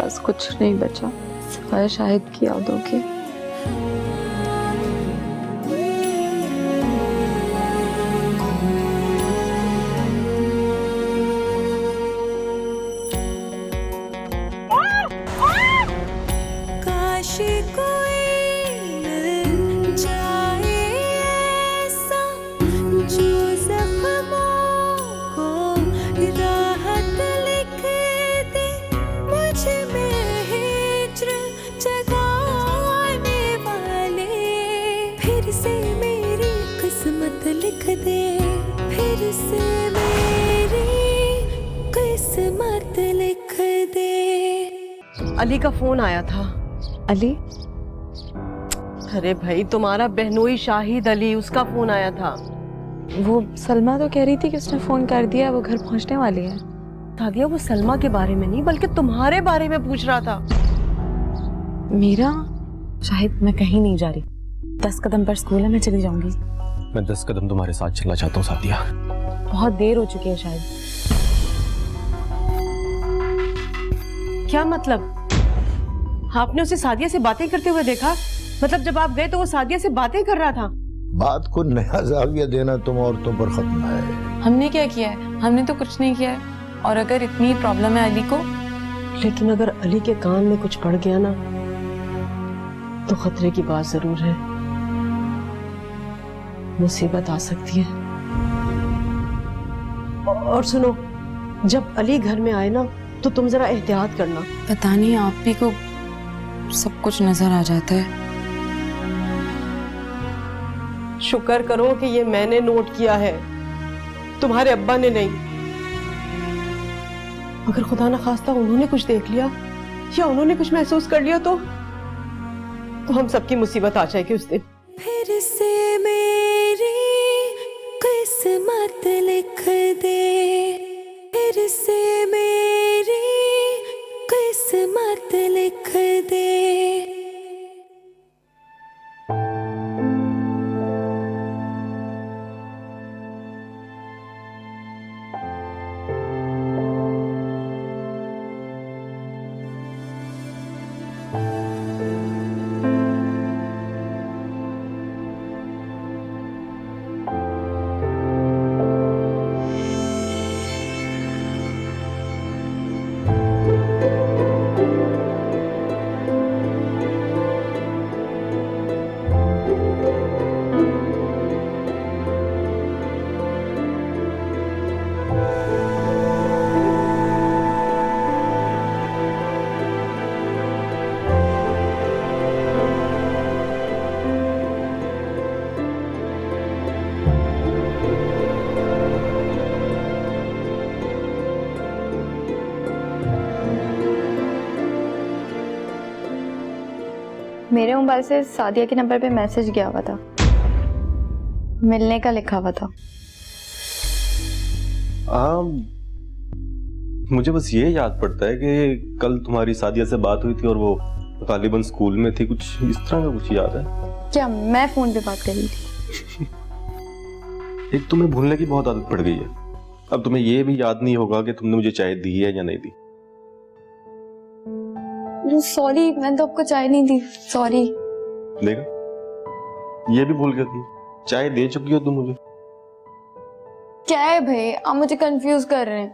पास कुछ नहीं बचा सिवाय शाहिद की यादों के। लिख दे फिर से मेरी किस्मत लिख दे। अली का फोन आया था। अली? अरे भाई तुम्हारा बहनोई शाहिद अली, उसका फोन आया था। वो सलमा तो कह रही थी कि उसने फोन कर दिया, वो घर पहुंचने वाली है। सादिया वो सलमा के बारे में नहीं बल्कि तुम्हारे बारे में पूछ रहा था। मीरा? शाहिद मैं कहीं नहीं जा रही, 10 कदम पर स्कूल है, मैं चली जाऊंगी। मैं 10 कदम तुम्हारे साथ चलना चाहता हूँ सादिया। बहुत देर हो चुकी है शायद। क्या मतलब? आपने उसे सादिया से बातें करते हुए देखा? मतलब जब आप गए तो वो सादिया से बातें कर रहा था? बात को नया जाविया देना तुम औरतों पर खत्म है। हमने क्या किया है? हमने तो कुछ नहीं किया है। और अगर इतनी प्रॉब्लम है अली को, लेकिन अगर अली के कान में कुछ पड़ गया ना तो खतरे की बात जरूर है, मुसीबत आ सकती है। और सुनो, जब अली घर में आए ना तो तुम जरा एहतियात करना। पता नहीं आप भी को सब कुछ नजर आ जाता है। शुक्र करो कि ये मैंने नोट किया है, तुम्हारे अब्बा ने नहीं। अगर खुदा ना खास्ता उन्होंने कुछ देख लिया या उन्होंने कुछ महसूस कर लिया तो हम सबकी मुसीबत आ जाएगी उस दिन। फिर से मेरी किस्मत लिख दे, फिर से मेरी किस्मत लिख दे। मेरे मोबाइल से सादिया के नंबर पे मैसेज गया हुआ था, मिलने का लिखा हुआ था। मुझे बस ये याद पड़ता है कि कल तुम्हारी सादिया से बात हुई थी और वो गालिबन स्कूल में थी, कुछ इस तरह का कुछ याद है क्या? मैं फोन पे बात कर रही थी। एक तुम्हें भूलने की बहुत आदत पड़ गई है। अब तुम्हें ये भी याद नहीं होगा कि तुमने मुझे चाय दी है या नहीं दी। सॉरी, मैंने तो आपको चाय नहीं दी, सॉरी। देखा, ये भी भूल गए तुम। चाय दे चुकी हो तुम मुझे। क्या है भाई, आप मुझे कंफ्यूज कर रहे हैं।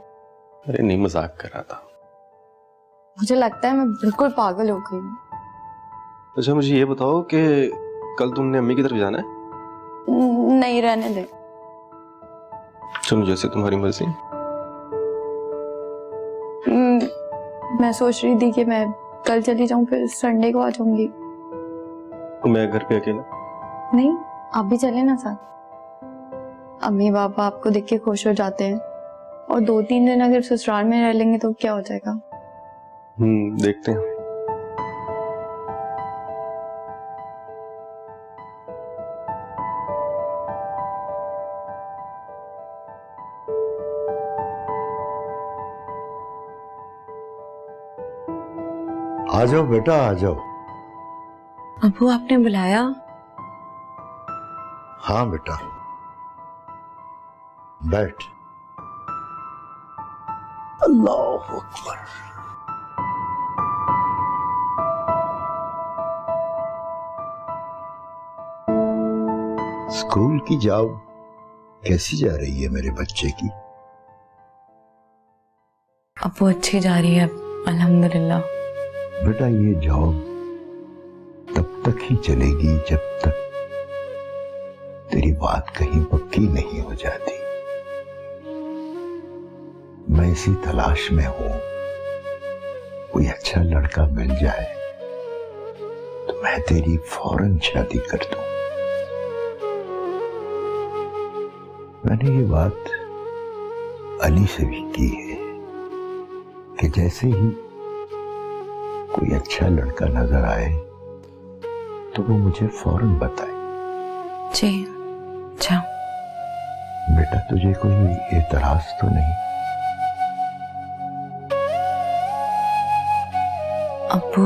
अरे नहीं, मजाक कर रहा था। मुझे लगता है मैं बिल्कुल पागल हो गई हूँ। अच्छा मुझे ये बताओ कि कल तुमने अम्मी की तरफ जाना है? नहीं, रहने दे। चलो जैसे तुम्हारी मर्जी। मैं सोच रही थी कि मैं कल चली जाऊं, फिर संडे को आ जाऊंगी। मैं घर पे अकेला? नहीं, आप भी चले ना साथ। अम्मी पापा आपको देख के खुश हो जाते हैं, और 2-3 दिन अगर ससुराल में रह लेंगे तो क्या हो जाएगा। देखते हैं। आ जाओ बेटा, आ जाओ। अबू आपने बुलाया? हाँ बेटा, बैठ। अल्लाह अकबर। स्कूल की जॉब कैसी जा रही है मेरे बच्चे की? अब वो अच्छी जा रही है अल्हम्दुलिल्लाह। बेटा ये जॉब तब तक ही चलेगी जब तक तेरी बात कहीं पक्की नहीं हो जाती। मैं इसी तलाश में हूं, कोई अच्छा लड़का मिल जाए तो मैं तेरी फौरन शादी कर दूं। मैंने ये बात अली से भी की है कि जैसे ही कोई अच्छा लड़का नजर आए तो वो मुझे फौरन बताए। जी अच्छा। बेटा तुझे कोई एतराज तो नहीं? अब्बू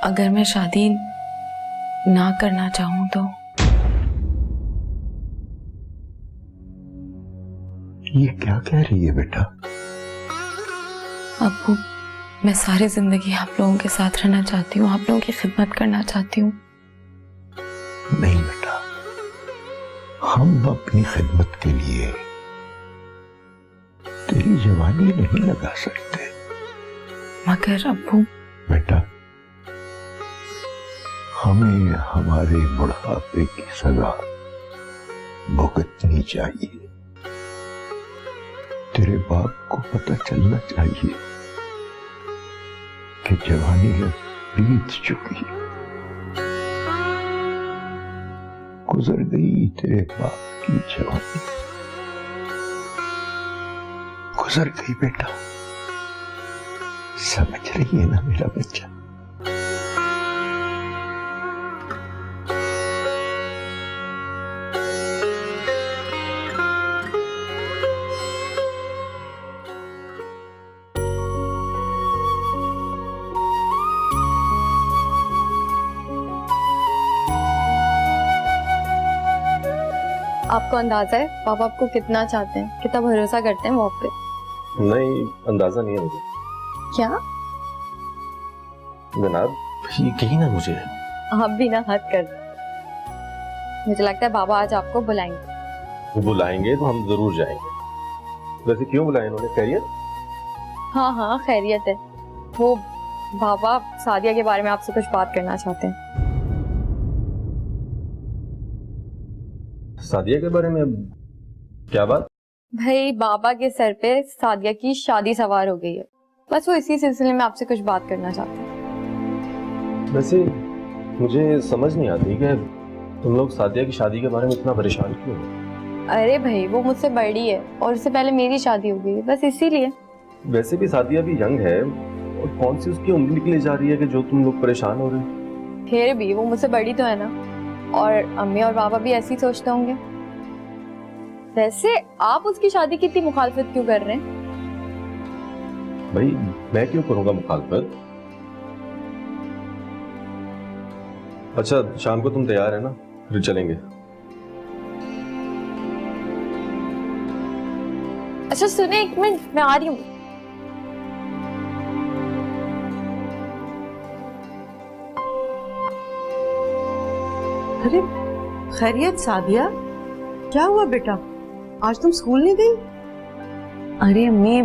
अगर मैं शादी ना करना चाहूं तो? ये क्या कह रही है बेटा? अब्बू मैं सारी जिंदगी आप लोगों के साथ रहना चाहती हूँ, आप लोगों की खिदमत करना चाहती हूँ। नहीं बेटा, हम अपनी खिदमत के लिए तेरी जवानी नहीं लगा सकते। मगर अब्बू बेटा हमें हमारे बुढ़ापे की सजा भुगतनी चाहिए। तेरे बाप को पता चलना चाहिए कि जवानी अब बीत चुकी, गुजर गई तेरे बाप की जवानी, गुजर गई बेटा। समझ रही है ना मेरा बच्चा? आपको अंदाजा है पापा आपको कितना चाहते हैं, कितना भरोसा करते हैं वो आप पे? नहीं, अंदाजा नहीं है मुझे। क्या? जनाब ये कही ना मुझे। आप भी ना हद कर रहे। मुझे लगता है बाबा आज आपको बुलाएंगे। वो बुलाएंगे तो हम जरूर जाएंगे। वैसे क्यों बुलाए उन्होंने? खैरियत? हाँ हाँ खैरियत है। वो बाबा सादिया के बारे में आपसे कुछ बात करना चाहते हैं। सादिया के बारे में? क्या बात? भाई बाबा के सर पे सादिया की शादी सवार हो गई है, बस वो इसी सिलसिले में आपसे कुछ बात करना चाहते हैं। वैसे मुझे समझ नहीं आती कि तुम लोग सादिया की शादी के बारे में इतना परेशान क्यों हो? अरे भाई वो मुझसे बड़ी है और उससे पहले मेरी शादी हो गई है, बस इसीलिए। वैसे भी सादिया भी यंग है और कौन सी उसकी उम्र निकली जा रही है कि जो तुम लोग परेशान हो रहे हो? फिर भी वो मुझसे बड़ी तो है ना, और अम्मी और बाबा भी ऐसे ही सोचते होंगे। वैसे आप उसकी शादी की इतनी मुखालफत क्यों कर रहे हैं? भाई मैं क्यों करूंगा मुखालफत? अच्छा शाम को तुम तैयार है ना? फिर चलेंगे। अच्छा सुने, एक मिनट मैं आ रही हूँ। अरे खैरियत सादिया, क्या हुआ बेटा? आज तुम स्कूल नहीं गई? अरे अम्मी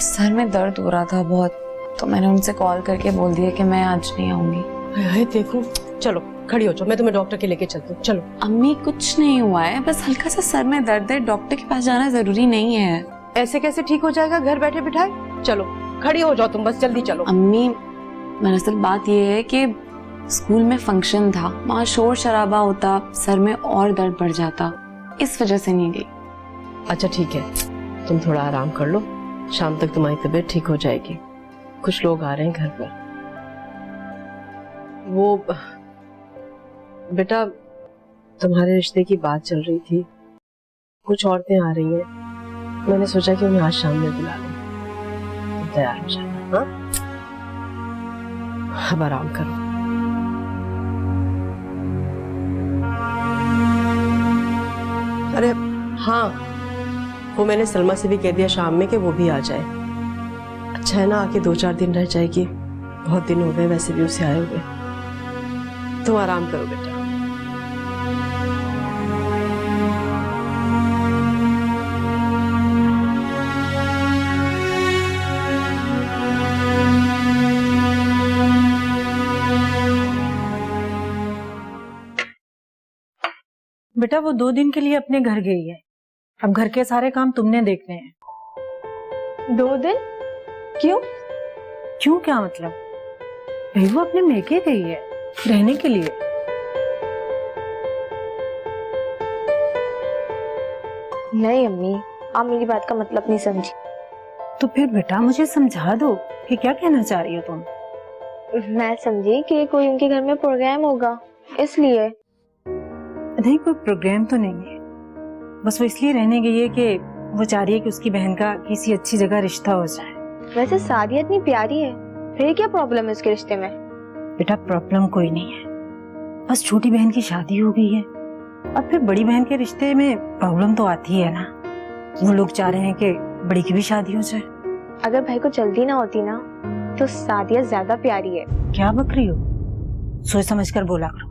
सर में दर्द हो रहा था बहुत, तो मैंने उनसे कॉल करके बोल दिया कि मैं आज नहीं आऊंगी। अरे देखो, चलो खड़ी हो जाओ, मैं तुम्हें डॉक्टर के लेके चलती हूँ। चलो। अम्मी कुछ नहीं हुआ है, बस हल्का सा सर में दर्द है, डॉक्टर के पास जाना जरूरी नहीं है। ऐसे कैसे ठीक हो जाएगा घर बैठे बिठाए? चलो खड़ी हो जाओ तुम, बस जल्दी चलो। अम्मी दरअसल बात ये है कि स्कूल में फंक्शन था, वहाँ शोर शराबा होता, सर में और दर्द बढ़ जाता, इस वजह से नहीं गई। अच्छा ठीक है, तुम थोड़ा आराम कर लो, शाम तक तुम्हारी तबीयत ठीक हो जाएगी। कुछ लोग आ रहे हैं घर पर। वो बेटा तुम्हारे रिश्ते की बात चल रही थी, कुछ औरतें आ रही हैं, मैंने सोचा कि उन्हें आज शाम में बुला लें। तुम तैयार हो जाना। हाँ अब आराम करो। अरे हाँ, वो मैंने सलमा से भी कह दिया शाम में कि वो भी आ जाए। अच्छा है ना, आके 2-4 दिन रह जाएगी। बहुत दिन हो गए वैसे भी उसे आए हुए। तुम आराम करो बेटा। बेटा वो 2 दिन के लिए अपने घर गई है। अब घर के सारे काम तुमने देखने हैं। 2 दिन? क्यों? क्यों क्या मतलब? भाई वो अपने मेके गई है रहने के लिए। नहीं अम्मी, आप मेरी बात का मतलब नहीं समझी। तो फिर बेटा मुझे समझा दो कि क्या कहना चाह रही हो तुम। मैं समझी कि कोई उनके घर में प्रोग्राम होगा इसलिए। नहीं कोई प्रोग्राम तो नहीं है, बस वो इसलिए रहने गई है कि वो चाह रही है कि उसकी बहन का किसी अच्छी जगह रिश्ता हो जाए। वैसे सादिया इतनी प्यारी है, फिर क्या प्रॉब्लम है उसके रिश्ते में? बेटा प्रॉब्लम कोई नहीं है, बस छोटी बहन की शादी हो गई है और फिर बड़ी बहन के रिश्ते में प्रॉब्लम तो आती है ना। वो लोग चाह रहे हैं कि बड़ी की भी शादी हो जाए। अगर भाई को जल्दी ना होती ना तो सादिया ज्यादा प्यारी है। क्या बक रही हो? सोच समझ कर बोला करो।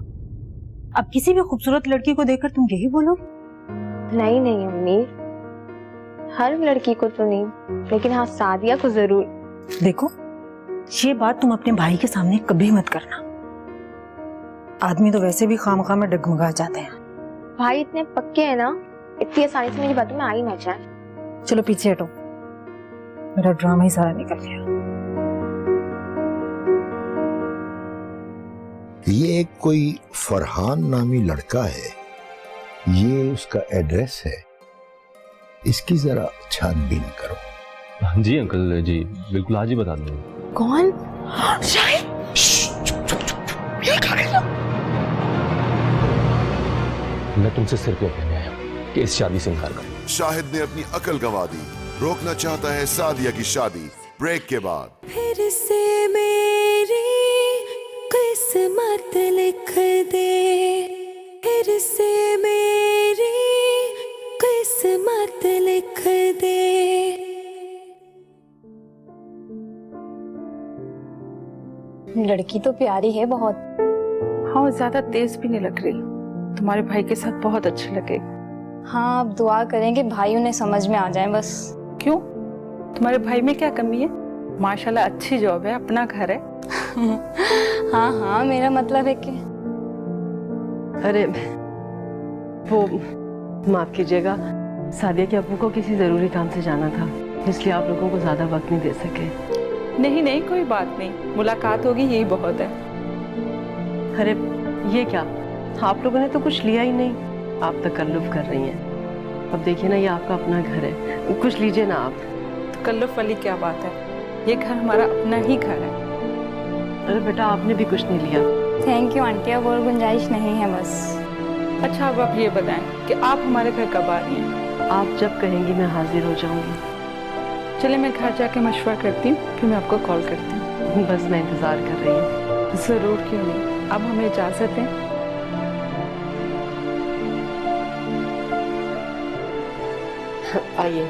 अब किसी भी खूबसूरत लड़की को देखकर तुम यही बोलो? नहीं नहीं अम्मी, हर लड़की को तो नहीं, लेकिन हाँ सादिया को जरूर। देखो ये बात तुम अपने भाई के सामने कभी मत करना। आदमी तो वैसे भी खामखा में डगमगा जाते हैं। भाई इतने पक्के हैं ना, इतनी आसानी से मेरी बातों में आ ही ना जाए। चलो पीछे हटो, मेरा ड्रामा ही सारा निकल गया। ये कोई फरहान नामी लड़का है, ये उसका एड्रेस है, इसकी जरा छानबीन करो। जी अंकल जी, बिल्कुल आज ही बता दूंगा। कौन? मैं तुमसे सिर्फ ये कहने आया हूं कि इस शादी से इनकार करो। शाहिद ने अपनी अकल गंवा दी, रोकना चाहता है सादिया की शादी। ब्रेक के बाद फिर से मेरी किस्मत लिख दे, फिर से मेरी किस्मत लिख दे। लड़की तो प्यारी है बहुत। हाँ ज्यादा तेज भी नहीं लग रही, तुम्हारे भाई के साथ बहुत अच्छी लगे। हाँ अब दुआ करें कि भाई उन्हें समझ में आ जाए बस। क्यों, तुम्हारे भाई में क्या कमी है? माशाल्लाह अच्छी जॉब है, अपना घर है। हाँ हाँ मेरा मतलब है कि अरे वो माफ कीजिएगा, सादिया के अब्बू को किसी जरूरी काम से जाना था, इसलिए आप लोगों को ज्यादा वक्त नहीं दे सके। नहीं नहीं कोई बात नहीं, मुलाकात होगी यही बहुत है। अरे ये क्या, आप लोगों ने तो कुछ लिया ही नहीं, आप तकल्लुफ कर रही हैं। अब देखिए ना, ये आपका अपना घर है, कुछ लीजिए ना आप। तकल्लुफ वाली क्या बात है, ये घर हमारा अपना ही घर है। अरे बेटा आपने भी कुछ नहीं लिया। थैंक यू आंटी, अब और गुंजाइश नहीं है बस। अच्छा अब आप ये बताएं कि आप हमारे घर कब आ रही हैं? आप जब कहेंगी मैं हाजिर हो जाऊंगी। चलिए मैं घर जाके मशवरा करती हूँ, फिर मैं आपको कॉल करती हूँ। बस मैं इंतजार कर रही हूँ। जरूर, क्यों नहीं। अब हमें इजाजत है। आइए।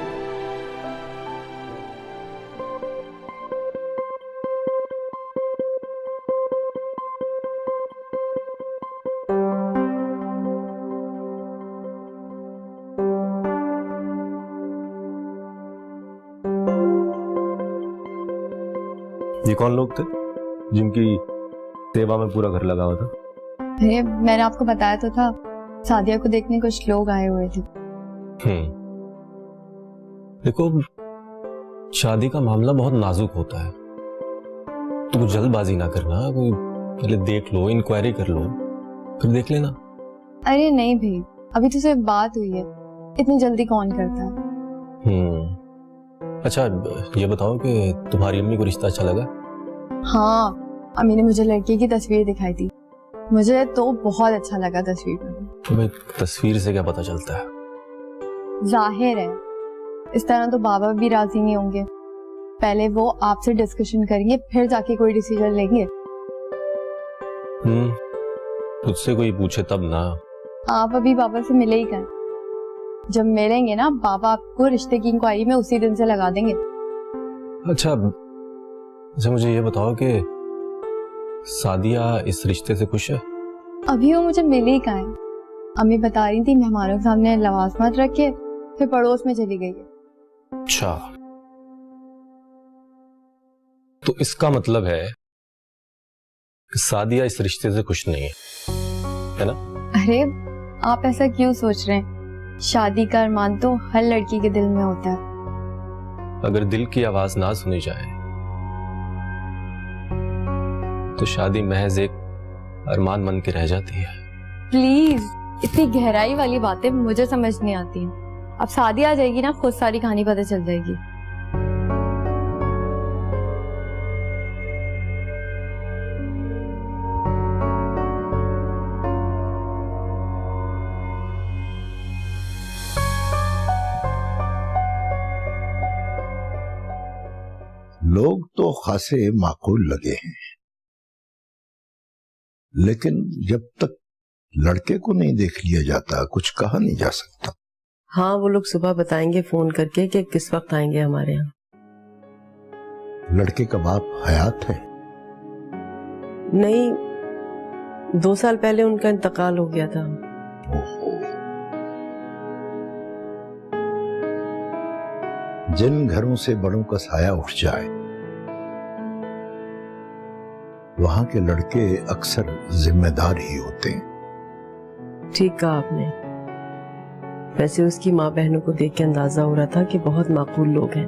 ये कौन लोग थे जिनकी सेवा में पूरा घर लगा हुआ था? अरे मैंने आपको बताया तो था, सादिया को देखने कुछ लोग आए हुए थे। देखो शादी का मामला बहुत नाजुक होता है, तो कुछ जल्दबाजी ना करना, कोई पहले देख लो, इंक्वायरी कर लो, फिर देख लेना। अरे नहीं भाई, अभी तो सिर्फ बात हुई है, इतनी जल्दी कौन करता है। अच्छा ये बताओ कि तुम्हारी अम्मी को रिश्ता अच्छा लगा? हाँ अम्मी ने मुझे लड़की की तस्वीर दिखाई थी, मुझे तो बहुत अच्छा लगा तस्वीर में। तुम्हें तस्वीर से क्या पता चलता है? जाहिर है, इस तरह तो बाबा भी राजी नहीं होंगे, पहले वो आपसे डिस्कशन करेंगे फिर जाके कोई डिसीजन लेंगे। तुझसे कोई पूछे तब ना। आप अभी बाबा से मिले ही कर, जब मिलेंगे ना बाबा आपको रिश्ते की इंक्वायरी में उसी दिन से लगा देंगे। अच्छा अच्छा मुझे ये बताओ कि सादिया इस रिश्ते से खुश है? अभी वो मुझे मिली कहाँ है। अम्मी बता रही थी मेहमानों के सामने लवाजमत रख के फिर पड़ोस में चली गई है। अच्छा, तो इसका मतलब है कि सादिया इस रिश्ते से खुश नहीं है ना? अरे आप ऐसा क्यों सोच रहे हैं? शादी का अरमान तो हर लड़की के दिल में होता है। अगर दिल की आवाज ना सुनी जाए तो शादी महज एक अरमान बन के रह जाती है। प्लीज, इतनी गहराई वाली बातें मुझे समझ नहीं आती हैं। अब शादी आ जाएगी ना, खुद सारी कहानी पता चल जाएगी। लोग तो खासे माकूल लगे हैं, लेकिन जब तक लड़के को नहीं देख लिया जाता कुछ कहा नहीं जा सकता। हाँ, वो लोग सुबह बताएंगे फोन करके कि किस वक्त आएंगे हमारे यहाँ। लड़के का बाप हयात है? नहीं, 2 साल पहले उनका इंतकाल हो गया था। जिन घरों से बड़ों का साया उठ जाए वहां के लड़के अक्सर जिम्मेदार ही होते हैं। ठीक कहा आपने। वैसे उसकी माँ बहनों को देख के अंदाजा हो रहा था कि बहुत माकूल लोग हैं,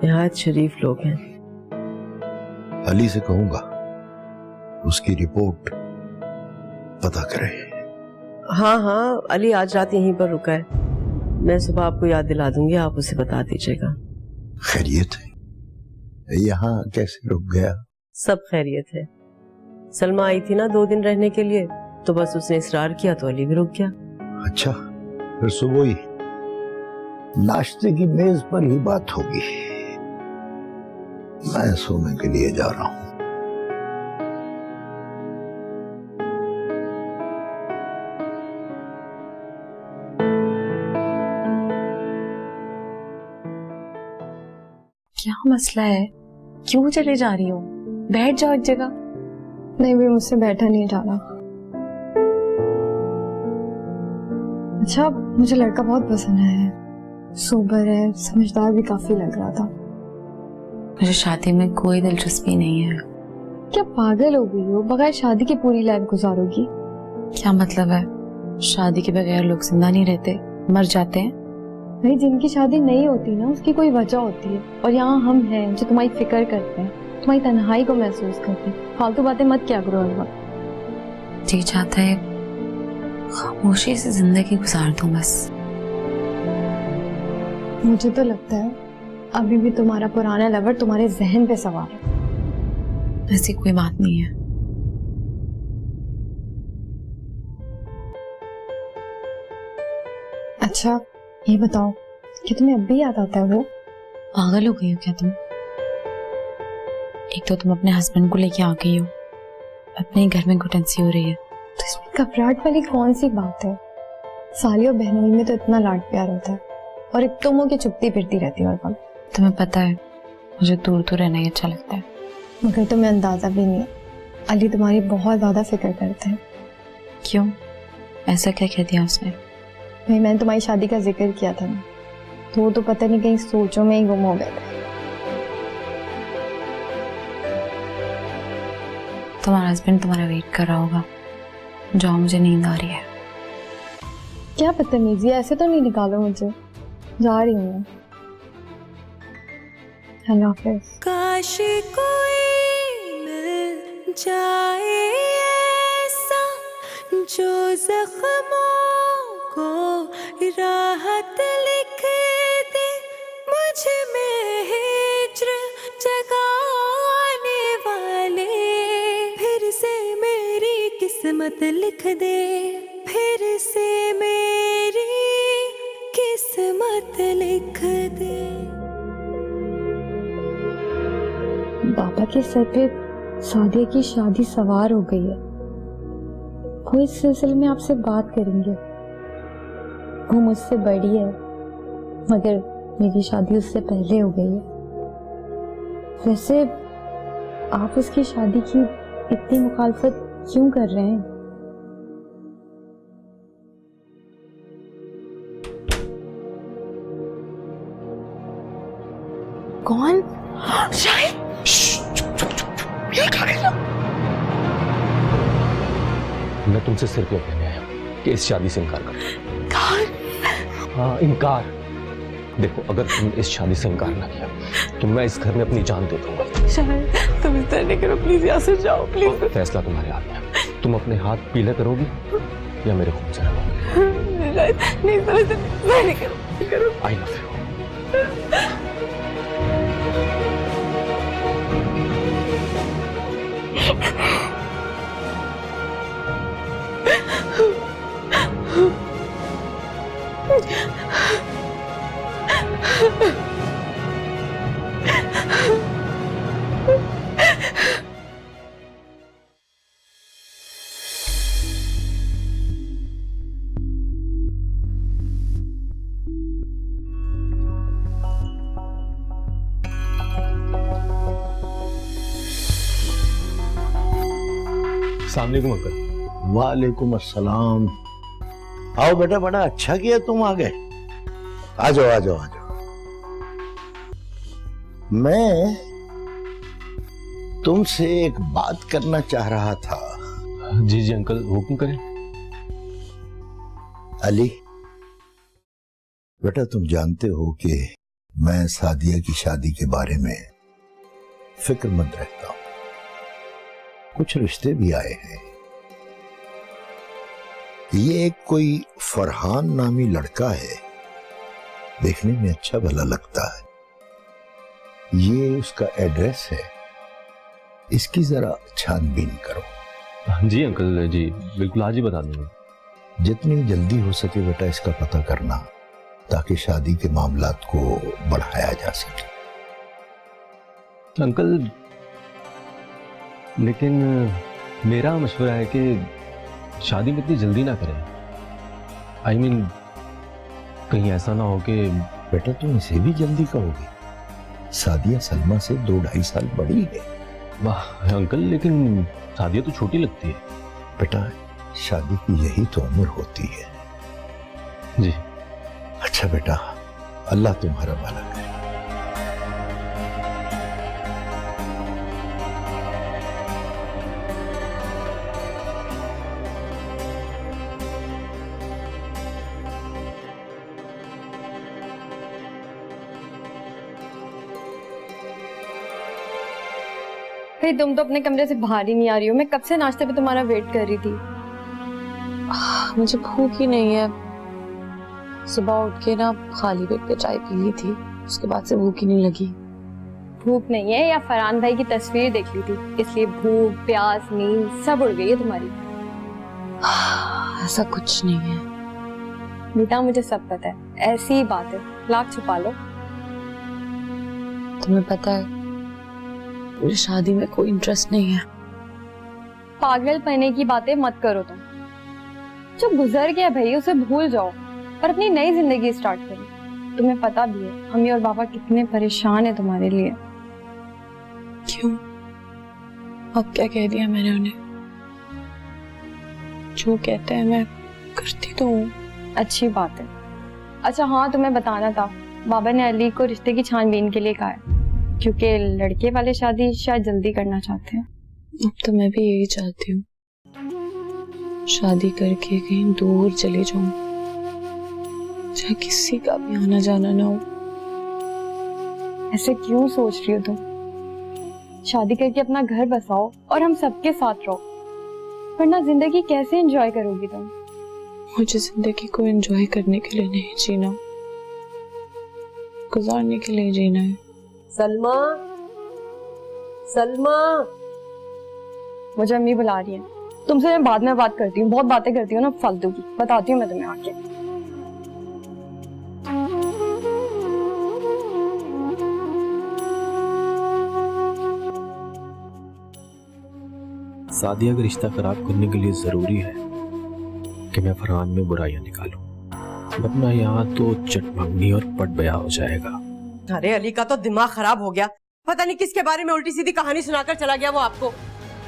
निहायत शरीफ लोग हैं। अली से कहूंगा उसकी रिपोर्ट पता करे। हाँ हाँ, अली आज रात यहीं पर रुका है। मैं सुबह आपको याद दिला दूंगी, आप उसे बता दीजिएगा। खैरियत है? यहाँ कैसे रुक गया? सब खैरियत है। सलमा आई थी ना 2 दिन रहने के लिए, तो बस उसने इसरार किया तो अली भी रुक गया। अच्छा, फिर सुबह ही नाश्ते की मेज पर ही बात होगी। मैं सोने के लिए जा रहा हूं। क्या मसला है? क्यों चले जा रही हो? बैठ जाओ एक जगह। नहीं भी, मुझसे बैठा नहीं जा रहा। अच्छा, मुझे लड़का बहुत पसंद है, सोबर है, समझदार भी काफी लग रहा था। मुझे शादी में कोई दिलचस्पी नहीं है। क्या पागल हो गई हो? बगैर शादी की पूरी लाइफ गुजारोगी? क्या मतलब है? शादी के बगैर लोग जिंदा नहीं रहते, मर जाते हैं। भाई, जिनकी शादी नहीं होती ना उसकी कोई वजह होती है, और यहाँ हम हैं जो तुम्हारी फिक्र करते हैं, तुम्हारी तन्हाई को महसूस करते हैं। फालतू बातें मत क्या करो। जी चाहता है खामोशी से जिंदगी गुजार दूं बस। मुझे तो लगता है अभी भी तुम्हारा पुराना लवर तुम्हारे जहन पे सवार है। ऐसी कोई बात नहीं है। अच्छा ये बताओ कि तुम्हें अब भी याद आता है वो? पागल हो गई हो क्या तुम? एक तो तुम अपने हस्बैंड को लेके आ गई हो, अपने घर में घुटन सी हो रही है, तो इसमें घबराहट वाली कौन सी बात है? साली और बहनोई में तो इतना लाड प्यार होता है, और एक तुम हो के चुपती फिरती रहती है हर वक्त। तुम्हें पता है मुझे दूर दूर रहना ही अच्छा लगता है। मगर तुम्हें अंदाजा भी नहीं है, अली तुम्हारी बहुत ज्यादा फिक्र करते हैं। क्यों? ऐसा क्या कह दिया उसने? भाई, मैंने तुम्हारी शादी का जिक्र किया था ना, तो वो तो पता नहीं कहीं सोचों में ही गुम हो गए थे। तुम्हारा हस्बैंड तुम्हारा वेट कर रहा होगा। जाओ, मुझे नींद आ रही है। क्या बदतमीजी है, ऐसे तो नहीं निकालो मुझे। जा रही हूँ मैं। अल्लाह हाफिज़। काश कोई मिल जाए ऐसा जो जख्मों को राहत लिख दे, मुझ में हिज्र जगाने वाले, फिर से मेरी किस्मत लिख दे, फिर से मेरी किस्मत लिख दे। बाबा के सर पे सादिया की शादी सवार हो गई है। वो इस सिलसिले में आपसे बात करेंगे। वो मुझसे बड़ी है, मगर मेरी शादी उससे पहले हो गई है। वैसे आप उसकी शादी की इतनी मुखालफत क्यों कर रहे हैं? कौन? शाहिद, ये कहाँ गया? मैं तुमसे सिर्फ ये कहने आया हूं कि इस शादी से इनकार कर। हाँ, इनकार। देखो, अगर तुम इस शादी से इनकार ना किया तो मैं इस घर में अपनी जान दे दूंगा। शायद तुम इस तरह नहीं करो, प्लीज यहाँ से जाओ प्लीज। फैसला तुम्हारे हाथ में है। तुम अपने हाथ पीले करोगी या मेरे खून से रहोगी? नहीं समझते, नहीं करो। I love you. अस्सलामुअलैकुम अंकल। वालेकुम अस्सलाम। आओ बेटा, बड़ा अच्छा किया तुम आ गए। आ जाओ आ जाओ आ जाओ। मैं तुमसे एक बात करना चाह रहा था। जी जी अंकल, हुक्म करें। अली बेटा, तुम जानते हो कि मैं सादिया की शादी के बारे में फिक्रमंद रहता हूं। कुछ रिश्ते भी आए हैं। ये एक कोई फरहान नामी लड़का है, देखने में अच्छा भला लगता है। ये उसका एड्रेस है, इसकी जरा छानबीन करो। जी अंकल, जी बिल्कुल, आज ही बता दूंगा। जितनी जल्दी हो सके बेटा इसका पता करना, ताकि शादी के मामलात को बढ़ाया जा सके। अंकल, लेकिन मेरा मशवरा है कि शादी में इतनी जल्दी ना करें। आई मीन, कहीं ऐसा ना हो कि बेटा तुम इसे भी जल्दी कहोगे। सादिया सलमा से 2-2.5 साल बड़ी है। वाह अंकल, लेकिन सादिया तो छोटी लगती है। बेटा शादी की यही तो उम्र होती है। जी अच्छा बेटा, अल्लाह तुम्हारा भला करे। भाई तुम तो अपने कमरे से बाहर ही नहीं आ रही हो। मैं कब से नाश्ते पे तुम्हारा वेट कर रही थी। मुझे भूख ही नहीं है। सुबह उठ के ना खाली पेट पे चाय पी ली थी, उसके बाद से भूख ही नहीं लगी। भूख नहीं है या फरहान भाई की तस्वीर देख ली थी, इसलिए भूख प्यास नींद सब उड़ गई है तुम्हारी? ऐसा कुछ नहीं है बेटा, मुझे सब पता है। ऐसी ही बात है, लाख छुपा लो। तुम्हें पता है मुझे शादी में कोई इंटरेस्ट नहीं है। पागल पने की बातें मत करो तुम। जो गुजर गया भाई उसे भूल जाओ और अपनी नई जिंदगी स्टार्ट करो। तुम्हें पता भी है मम्मी और पापा कितने परेशान है तुम्हारे लिए। क्यों? अब क्या कह दिया मैंने उन्हें? जो कहते हैं मैं करती तो हूँ। अच्छी बात है। अच्छा हाँ, तुम्हें बताना था, बाबा ने अली को रिश्ते की छानबीन के लिए कहा है, क्योंकि लड़के वाले शादी शायद जल्दी करना चाहते हैं। अब तो मैं भी यही चाहती हूँ, शादी करके कहीं दूर चले जाऊं, जहाँ किसी का भी आना जाना ना हो। ऐसे क्यों सोच रही हो तुम? शादी करके अपना घर बसाओ और हम सबके साथ रहो, वरना जिंदगी कैसे एंजॉय करोगी तुम? मुझे जिंदगी को एंजॉय करने के लिए नहीं जीना, गुजारने के लिए जीना है। सलमा, सलमा, मुझे अम्मी बुला रही है। तुमसे मैं बाद में बात करती हूँ, बहुत बातें करती हूँ ना फालतू की। बताती हूँ मैं तुम्हें आके। सादिया का रिश्ता खराब करने के लिए जरूरी है कि मैं फरहान में बुराइयां निकालूं, वरना यहाँ तो चटभंगी और पट बया हो जाएगा। अरे अली का तो दिमाग खराब हो गया। पता नहीं किसके बारे में उल्टी सीधी कहानी सुनाकर चला गया वो आपको।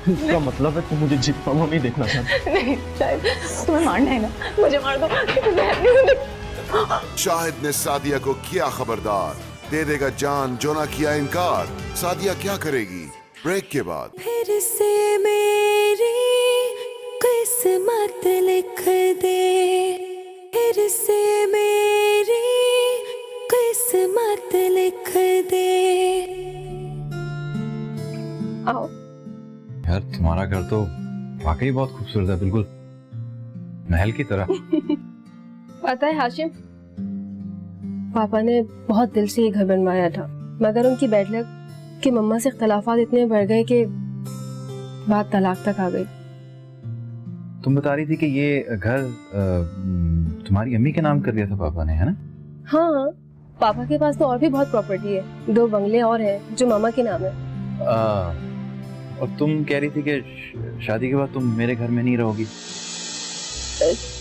इसका मतलब है तुम मुझे जीतता हुआ नहीं देखना चाहते? नहीं शाहिद, तुम्हें मारना है ना, मुझे मार दो। शाहिद ने सादिया को किया खबरदार, दे देगा जान जो ना किया इनकार। सादिया क्या करेगी? ब्रेक के बाद। फिर से मेरी किस्मत लिख दे, फिर से मेरी किस्मत लिख दे। आओ। यार तुम्हारा घर तो वाकई बहुत खूबसूरत है, बिल्कुल महल की तरह। पता है हाशिम, पापा ने बहुत दिल से ये घर बनवाया था, मगर उनकी बैड लक कि मम्मा से इख्तलाफात इतने बढ़ गए कि बात तलाक तक आ गई। तुम बता रही थी कि ये घर तुम्हारी अम्मी के नाम कर दिया था पापा ने, है ना? हाँ, पापा के पास तो और भी बहुत प्रॉपर्टी है, 2 बंगले और हैं जो मामा के नाम है। और तुम कह रही थी कि शादी के बाद तुम मेरे घर में नहीं रहोगी।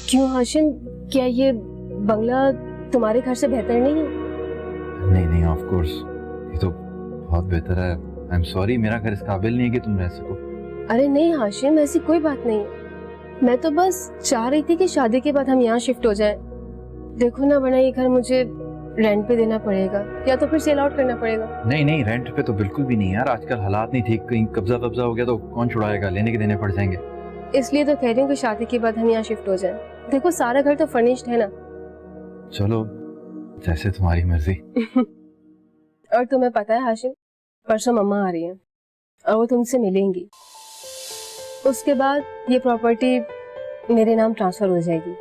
क्यों हाशिम, क्या ये बंगला तुम्हारे घर से बेहतर नहीं है? नहीं नहीं, ऑफ कोर्स ये तो बहुत बेहतर है। आई एम सॉरी, मेरा घर इस काबिल नहीं है कि तुम रह सको। अरे नहीं हाशिम, ऐसी कोई बात नहीं है। मैं तो बस चाह रही थी कि शादी के बाद हम यहाँ शिफ्ट हो जाएं। देखो ना, वरना ये घर मुझे रेंट पे देना पड़ेगा या तो फिर सेल आउट करना पड़ेगा। नहीं नहीं, रेंट पे तो बिल्कुल भी नहीं यार, आजकल हालात नहीं ठीक, कहीं कब्जा कब्जा हो गया तो कौन छुड़ाएगा, लेने के देने पड़ जाएंगे। इसलिए तो कह रही हूँ कि शादी के बाद हम यहाँ शिफ्ट हो जाएं। देखो सारा घर तो फर्निश्ड है ना। चलो जैसे तुम्हारी मर्जी। और तुम्हें पता है हाशिम, परसों मम्मा आ रही है और वो तुमसे मिलेंगी। उसके बाद ये प्रॉपर्टी मेरे नाम ट्रांसफर हो जाएगी।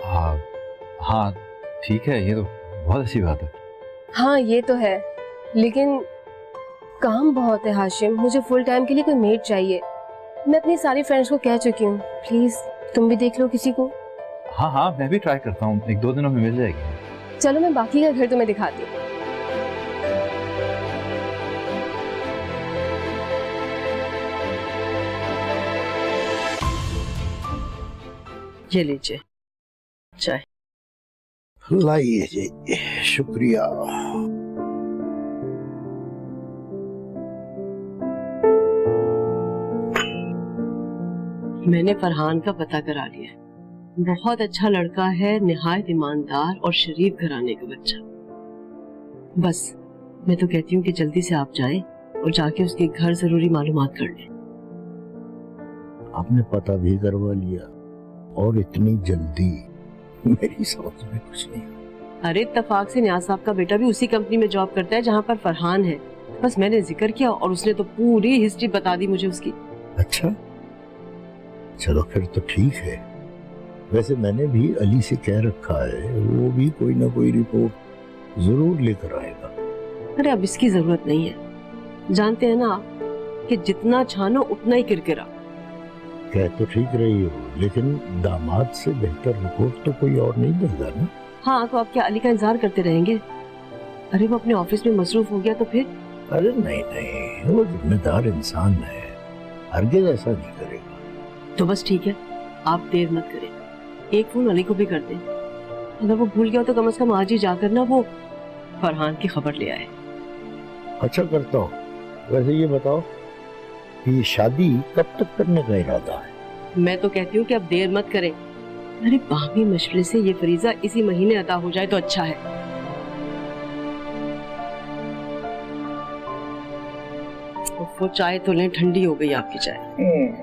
हाँ हाँ ठीक है, ये तो बहुत अच्छी बात है। हाँ ये तो है, लेकिन काम बहुत है हाशिम, मुझे फुल टाइम के लिए कोई मेड चाहिए। मैं अपनी सारी फ्रेंड्स को कह चुकी हूँ, प्लीज तुम भी देख लो किसी को। हाँ हाँ, मैं भी ट्राई करता हूँ, 1-2 दिनों में मिल जाएगी। चलो मैं बाकी का घर तुम्हें दिखाती हूँ। ये लीजिए चाय। लाइए जी, शुक्रिया। मैंने फरहान का पता करा लिया, बहुत अच्छा लड़का है, निहायत ईमानदार और शरीफ घराने का बच्चा। बस मैं तो कहती हूँ कि जल्दी से आप जाएं और जाके उसके घर जरूरी मालूमात कर लें। आपने पता भी करवा लिया और इतनी जल्दी? मेरी समझ में कुछ नहीं। अरे इत्तफाक से नियाज साहब का बेटा भी उसी कंपनी में जॉब करता है जहाँ पर फरहान है। बस मैंने जिक्र किया और उसने तो पूरी हिस्ट्री बता दी मुझे उसकी। अच्छा चलो फिर तो ठीक है। वैसे मैंने भी अली से कह रखा है, वो भी कोई ना कोई रिपोर्ट जरूर लेकर आएगा। अरे अब इसकी जरूरत नहीं है, जानते हैं ना आप कि जितना छानो उतना ही किरकिरा। कह तो ठीक रही हो, लेकिन दामाद से बेहतर रिपोर्ट तो कोई और नहीं देगा ना। हाँ तो आप क्या अली का इंतजार करते रहेंगे? अरे वो अपने ऑफिस में मसरूफ हो गया तो फिर? अरे नहीं नहीं, वो जिम्मेदार इंसान है, हरगिज़ ऐसा नहीं करेगा। तो बस ठीक है, आप देर मत करें, एक फोन अली को भी कर दें। अगर वो भूल गया तो कम से कम आज ही जाकर ना वो फरहान की खबर ले आए। अच्छा करता हूँ। वैसे ये बताओ कि ये शादी कब तक करने का इरादा है? मैं तो कहती हूँ कि अब देर मत करें। अरे बामी मशवरे से ये फरीजा इसी महीने अदा हो जाए तो अच्छा है। वो चाय तो लें, ठंडी हो गई आपकी चाय।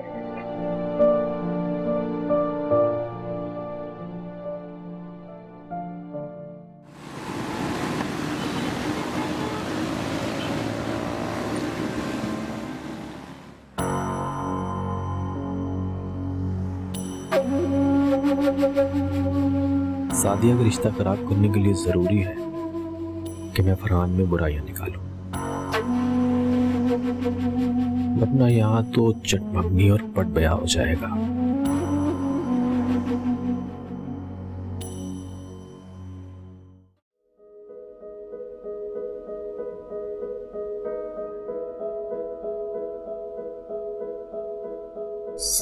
सादिया का रिश्ता खराब करने के लिए जरूरी है कि मैं फरहान में बुराइयां निकालूं, वरना यहाँ तो चटमंगनी और पट बया हो जाएगा।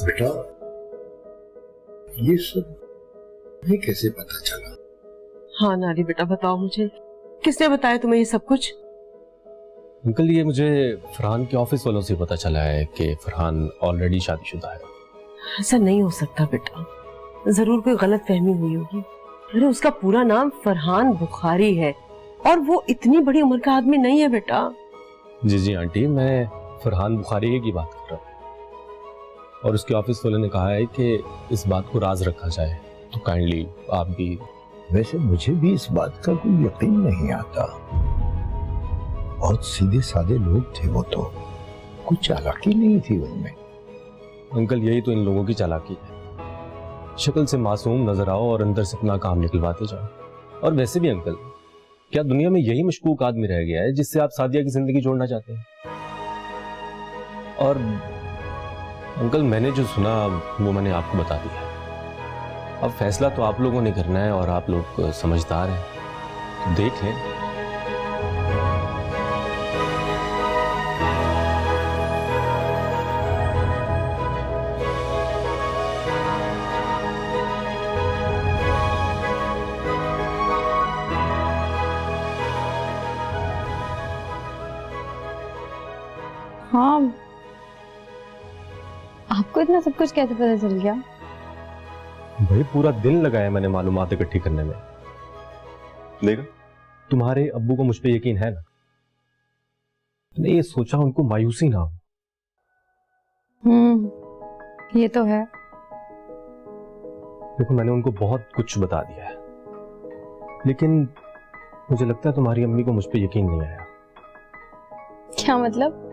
बेटा ये सब ये कैसे पता चला? हाँ नारी बेटा बताओ मुझे, किसने बताया तुम्हें ये सब कुछ? अंकल ये मुझे फरहान के ऑफिस वालों से पता चला है कि फरहान ऑलरेडी शादीशुदा है। ऐसा नहीं हो सकता बेटा, जरूर कोई गलत फहमी हुई होगी। अरे उसका पूरा नाम फरहान बुखारी है और वो इतनी बड़ी उम्र का आदमी नहीं है बेटा। जी जी आंटी, मैं फरहान बुखारी की बात कर रहा हूँ और उसके ऑफिस वालों ने कहा है कि इस बात को राज रखा जाए, तो काइंडली आप भी। वैसे मुझे भी इस बात का कोई यकीन नहीं आता। बहुत सीधे साधे लोग थे वो, तो कुछ चालाकी नहीं थी उनमें। अंकल यही तो इन लोगों की चालाकी है, शक्ल से मासूम नजर आओ और अंदर से अपना काम निकलवाते जाओ। और वैसे भी अंकल, क्या दुनिया में यही मशकूक आदमी रह गया है जिससे आप सादिया की जिंदगी जोड़ना चाहते हैं? और अंकल मैंने जो सुना वो मैंने आपको बता दिया। अब फैसला तो आप लोगों ने करना है और आप लोग समझदार हैं, तो देख लें। हाँ, आपको इतना सब कुछ कैसे पता चल गया? भाई पूरा दिन लगाया मैंने मालूमात इकट्ठी करने में। देखा, तुम्हारे अब्बू को मुझ पे यकीन है ना। मैंने ये सोचा उनको मायूसी ना हो। ये तो है। देखो मैंने उनको बहुत कुछ बता दिया है, लेकिन मुझे लगता है तुम्हारी अम्मी को मुझ पे यकीन नहीं आया। क्या मतलब?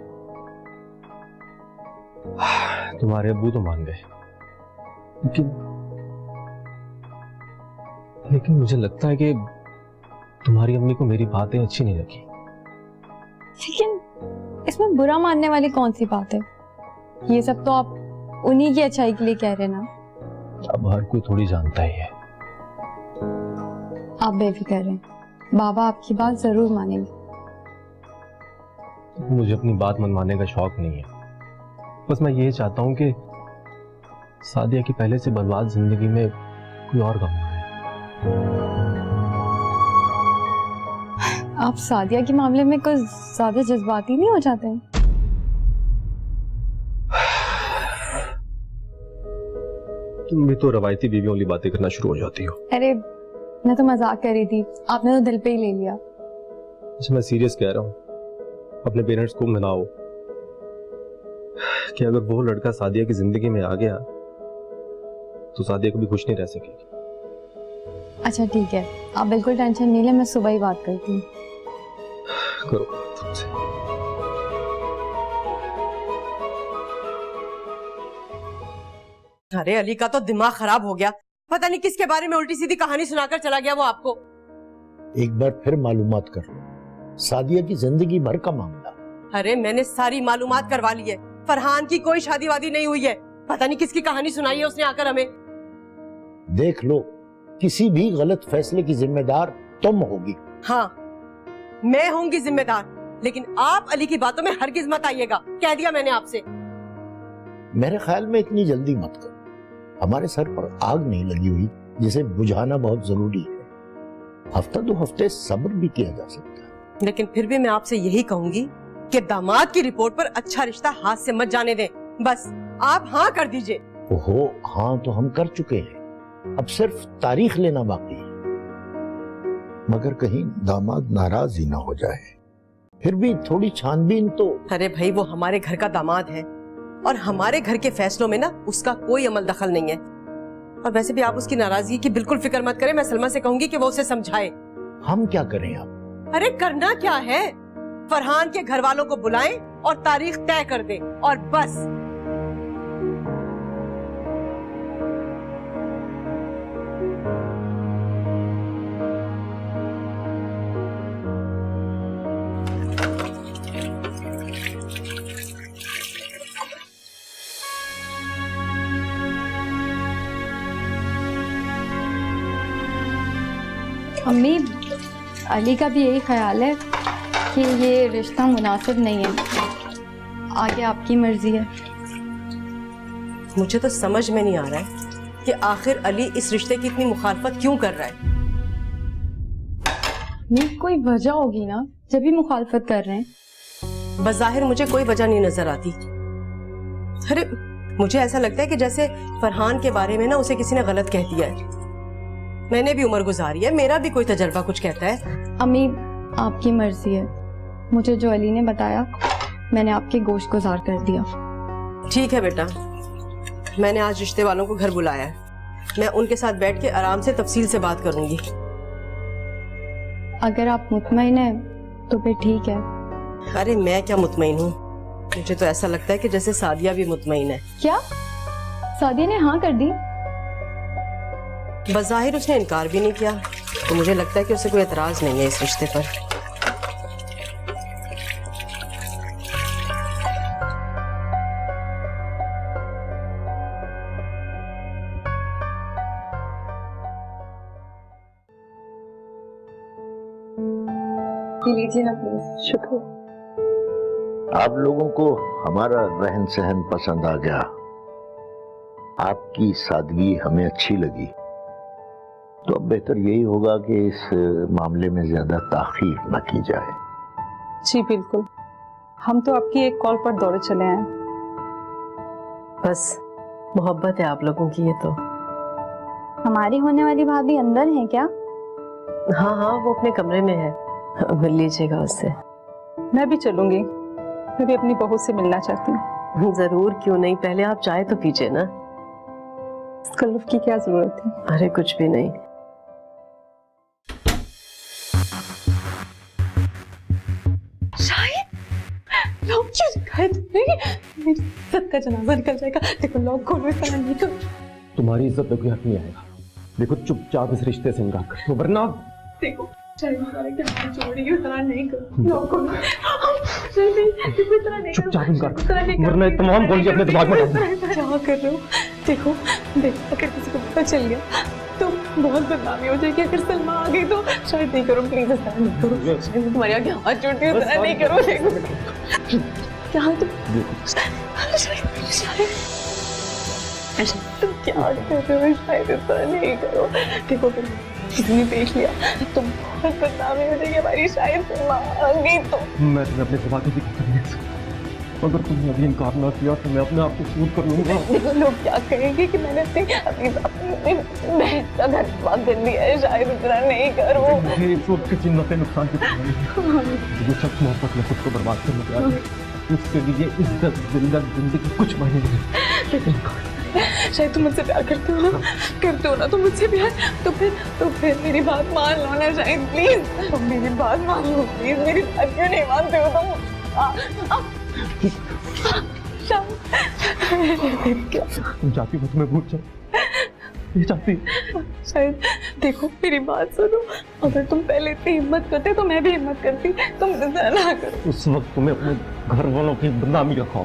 तुम्हारे अब्बू तो मान गए, लेकिन मुझे लगता है कि तुम्हारी अम्मी को मेरी बातें अच्छी नहीं लगी। लेकिन इसमें बुरा मानने वाली कौन सी बात है? ये सब तो आप उन्हीं की अच्छाई के लिए कह रहे ना। अब हर कोई थोड़ी जानता ही है। आप बेफिक्र हैं, बाबा आपकी बात जरूर मानेंगे। मुझे अपनी बात मनवाने का शौक नहीं है, बस मैं ये चाहता हूं कि सादिया की पहले से बर्बाद जिंदगी में कोई और गम ना आए। आप सादिया के मामले में कुछ ज्यादा जज्बाती नहीं हो जाते हैं? तुम भी तो रवायती बीवियों वाली बातें करना शुरू हो जाती हो। अरे मैं तो मजाक कर रही थी, आपने तो दिल पे ही ले लिया। अच्छा मैं सीरियस कह रहा हूँ, अपने पेरेंट्स को मनाओ कि अगर वो लड़का सादिया की जिंदगी में आ गया तो सादिया कभी खुश नहीं रह सकेगी। अच्छा ठीक है, आप बिल्कुल टेंशन नहीं ले, मैं सुबह ही बात करती हूँ। करो तुमसे। अरे अली का तो दिमाग खराब हो गया, पता नहीं किसके बारे में उल्टी सीधी कहानी सुनाकर चला गया वो आपको। एक बार फिर मालूमात कर लो, सादिया की जिंदगी भर का मामला। अरे मैंने सारी मालूमात करवा ली है, फरहान की कोई शादी वादी नहीं हुई है। पता नहीं किसकी कहानी सुनाई है उसने आकर हमें। देख लो, किसी भी गलत फैसले की जिम्मेदार तुम होगी। हाँ मैं होंगी जिम्मेदार, लेकिन आप अली की बातों में हरगिज मत आइएगा, कह दिया मैंने आपसे। मेरे ख्याल में इतनी जल्दी मत करो, हमारे सर पर आग नहीं लगी हुई जिसे बुझाना बहुत जरूरी है। हफ्ता 2 हफ्ते सब्र भी किया जा सकता है। लेकिन फिर भी मैं आपसे यही कहूंगी कि दामाद की रिपोर्ट पर अच्छा रिश्ता हाथ से मत जाने दें, बस आप हाँ कर दीजिए। ओहो, हाँ तो हम कर चुके हैं, अब सिर्फ तारीख लेना बाकी है। मगर कहीं दामाद नाराज ही ना हो जाए, फिर भी थोड़ी छानबीन तो। अरे भाई वो हमारे घर का दामाद है और हमारे घर के फैसलों में ना उसका कोई अमल दखल नहीं है। और वैसे भी आप उसकी नाराजगी की बिल्कुल फिक्र मत करें, मैं सलमा से कहूंगी कि वो उसे समझाए। हम क्या करें आप? अरे करना क्या है, फरहान के घर वालों को बुलाएं और तारीख तय कर दें और बस। अम्मी, अली का भी यही ख्याल है कि ये रिश्ता मुनासिब नहीं है, आगे आपकी मर्जी है। मुझे तो समझ में नहीं आ रहा है कि आखिर अली इस रिश्ते की इतनी मुखालफत क्यों कर रहा है। नहीं कोई वजह होगी ना जब भी मुखालफत कर रहे हैं। बज़ाहिर मुझे कोई वजह नहीं नजर आती। अरे मुझे ऐसा लगता है कि जैसे फरहान के बारे में ना उसे किसी ने गलत कह दिया है। मैंने भी उम्र गुजारी है, मेरा भी कोई तजर्बा कुछ कहता है। अम्मी आपकी मर्जी है, मुझे जो अली ने बताया मैंने आपके गोश्त गुजार कर दिया। ठीक है बेटा, मैंने आज रिश्ते वालों को घर बुलाया है, मैं उनके साथ बैठ के आराम से तफसील से बात करूंगी। अगर आप मुतमईन हैं तो फिर ठीक है। अरे मैं क्या मुतमईन हूँ, मुझे तो ऐसा लगता है कि जैसे सादिया भी मुतमईन है। क्या सादिया ने हाँ कर दी? बज़ाहिर उसने इनकार भी नहीं किया, तो मुझे लगता है कि उसे कोई एतराज नहीं है इस रिश्ते पर। लीजिए ना प्लीज। शुक्र। आप लोगों को हमारा रहन सहन पसंद आ गया, आपकी सादगी हमें अच्छी लगी, तो अब बेहतर यही होगा कि इस मामले में ज्यादा ताखीर न की जाए। जी बिल्कुल, हम तो आपकी एक कॉल पर दौड़े चले आए। बस मोहब्बत है आप लोगों की। ये तो हमारी होने वाली भाभी अंदर है क्या? हाँ हाँ, वो अपने कमरे में है, मिल लीजिएगा उससे। मैं भी चलूंगी, मैं भी अपनी बहू से मिलना चाहती हूँ। जरूर, क्यों नहीं, पहले आप चाय तो पीजिए ना। तकल्लुफ की क्या जरूरत थी? अरे कुछ भी नहीं। शायद लोग क्यों शिकायत मेरी इज्जत का जनाजा निकल जाएगा। देखो लोग खोलो, इस तरह नहीं करो। तुम्हारी इज्जत पे कोई हक नहीं आएगा। देखो चुपचाप इस रिश्ते से इनकार कर दो, वरना देखो चुपचाप इनकार कर, वरना तमाम गोलियां अपने दिमाग में डाल दो। क्या कर रहे हो? देखो अगर किसी को पता चल गया तो बहुत बदनामी हो जाएगी। अगर सलमा आ गई तो शायद नहीं करो, प्लीज ऐसा नहीं करो। शायद तुम्हारे आगे हाथ जोड़ती हूँ, ऐसा नहीं करो। क्या तुम तुम क्या कर रहे हो? शायद ऐसा नहीं करो। देखो किसी ने देख लिया तो बहुत बदनामी हो जाएगी हमारी। शायद सलमा आ गई तो मैं तुम्हें अपने से बातें कर नहीं सकता। अगर तुमने अभी इनकार ना किया तो मैं अपने आप को शूट कर लूंगा। देखो लोग क्या कहेंगे कि मैंने अपनी बहन का घर बर्बाद कर दिया है। शायद इतना नहीं करो। मुझे इस वक्त किसी नफे नुकसान की जो शख्स मोहब्बत में खुद को बर्बाद करने के लिए उसके लिए इज्जत जिंदगी कुछ मायने नहीं। शायद तुम मुझसे प्यार करते हो ना तुम मुझसे प्यार, तो फिर मेरी बात मान लो ना। शायद प्लीज तुम मेरी बात मान लो, प्लीज। मेरी बात क्यों नहीं मानते हो तुम? तुम चाहती हो तुम्हें भूल जाओ, ये चाहती। शायद देखो मेरी बात सुनो, अगर तुम पहले इतनी हिम्मत करते तो मैं भी हिम्मत करती। तुम ऐसा ना करो। उस वक्त तुम्हें अपने घर वालों की बदनामी रखा।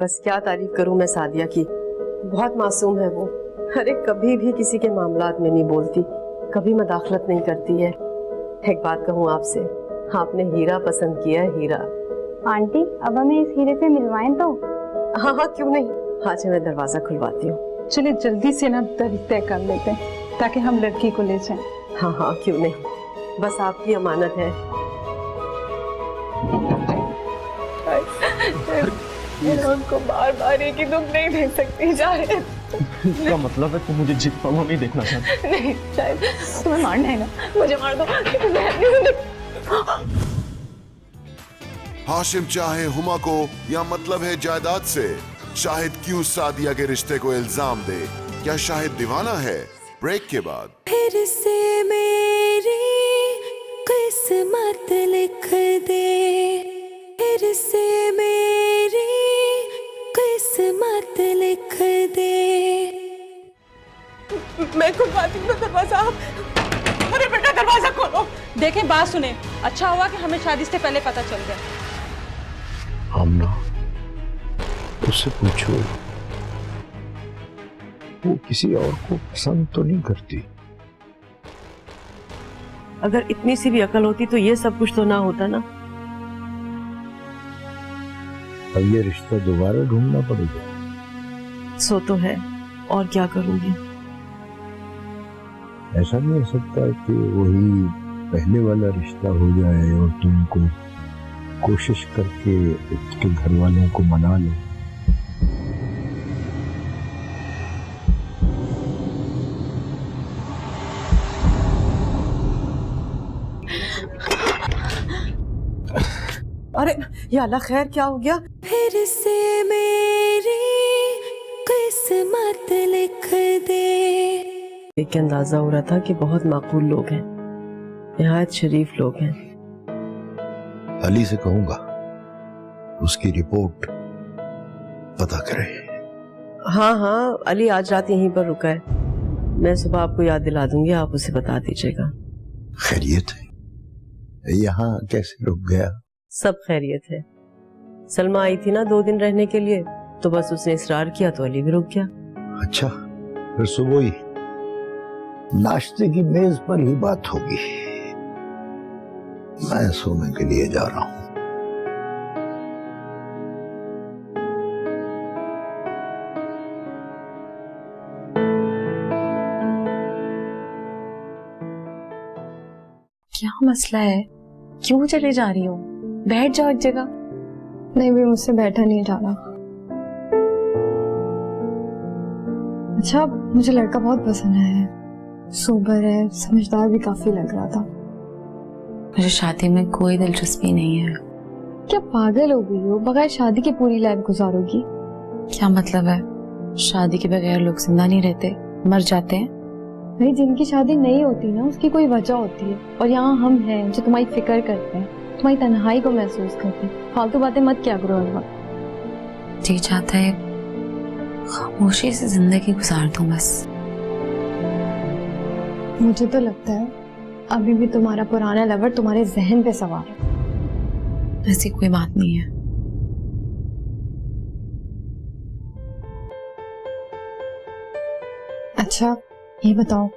बस क्या तारीफ करूं मैं सादिया की, बहुत मासूम है वो। अरे कभी भी किसी के मामलात में नहीं बोलती, कभी मदाखलत नहीं करती है। एक बात कहूँ आपसे, आपने हीरा पसंद किया है, हीरा। आंटी अब हमें इस हीरे से मिलवाएं तो? हाँ हाँ क्यों नहीं। आज मैं दरवाजा खुलवाती हूँ। चलिए जल्दी से ना तारीख तय कर लेते हैं ताकि हम लड़की को ले जाएं। हाँ हाँ क्यों नहीं, बस आपकी अमानत है। उनको बार बार एक ही दुख नहीं दे सकती। शायद इसका मतलब है तुम मुझे जीतता हुआ नहीं देखना चाहते। नहीं, शायद तुम्हें मारना है ना, मुझे मार दो। हाशिम चाहे हुमा को या मतलब है जायदाद से, शाहिद क्यों सादिया के रिश्ते को इल्जाम दे? क्या शाहिद दीवाना है? ब्रेक के बाद फिर से मेरी किस्मत लिख दे, फिर से मेरी किस्मत लिख दे। मैं खुलवाती हूँ दरवाजा। अरे बेटा दरवाजा खोलो। देखें बात सुने, अच्छा हुआ कि हमें शादी से पहले पता चल गया। आमना, उससे पूछो वो किसी और को पसंद तो नहीं करती। अगर इतनी सी भी अकल होती तो ये सब कुछ तो ना होता ना। अब ये रिश्ता दोबारा ढूंढना पड़ेगा। सो तो है, और क्या करूंगी। ऐसा नहीं हो सकता कि वही पहले वाला रिश्ता हो जाए और तुम कोई कोशिश करके उसके घर वालों को मना लो। अरे या अल्लाह, खैर क्या हो गया? फिर से मेरी किस्मत लिख दे। देख के अंदाजा हो रहा था कि बहुत माकूल लोग हैं, निहायत शरीफ लोग हैं। अली से कहूंगा उसकी रिपोर्ट पता करे। हाँ हाँ, अली आज रात यहीं पर रुका है। मैं सुबह आपको याद दिला दूंगी, आप उसे बता दीजिएगा। खैरियत है? यहाँ कैसे रुक गया? सब खैरियत है। सलमा आई थी ना 2 दिन रहने के लिए, तो बस उसने इसरार किया तो अली भी रुक गया। अच्छा, फिर सुबह ही नाश्ते की मेज पर ही बात होगी। मैं सोने के लिए जा रहा हूँ। क्या मसला है? क्यों चले जा रही हो? बैठ जाओ एक जगह। नहीं भी, मुझसे बैठा नहीं जा रहा। अच्छा, मुझे लड़का बहुत पसंद है, सोबर है, समझदार भी काफी लग रहा था। मुझे शादी में कोई दिलचस्पी नहीं है। क्या पागल हो गई हो? बगैर शादी के पूरी लाइफ गुजारोगी? क्या मतलब है? शादी के बगैर लोग जिंदा नहीं रहते, मर जाते हैं। भाई, जिनकी शादी नहीं होती ना, उसकी कोई वजह होती है। और यहाँ हम हैं जो तुम्हारी फिक्र करते हैं, तुम्हारी तन्हाई को महसूस करते हैं। फालतू बातें मत क्या करो। जी चाहता है खामोशी से जिंदगी गुजार दूं बस। मुझे तो लगता है अभी भी तुम्हारा पुराना लवर तुम्हारे जहन पे सवार है। ऐसी कोई बात नहीं है। अच्छा ये बताओ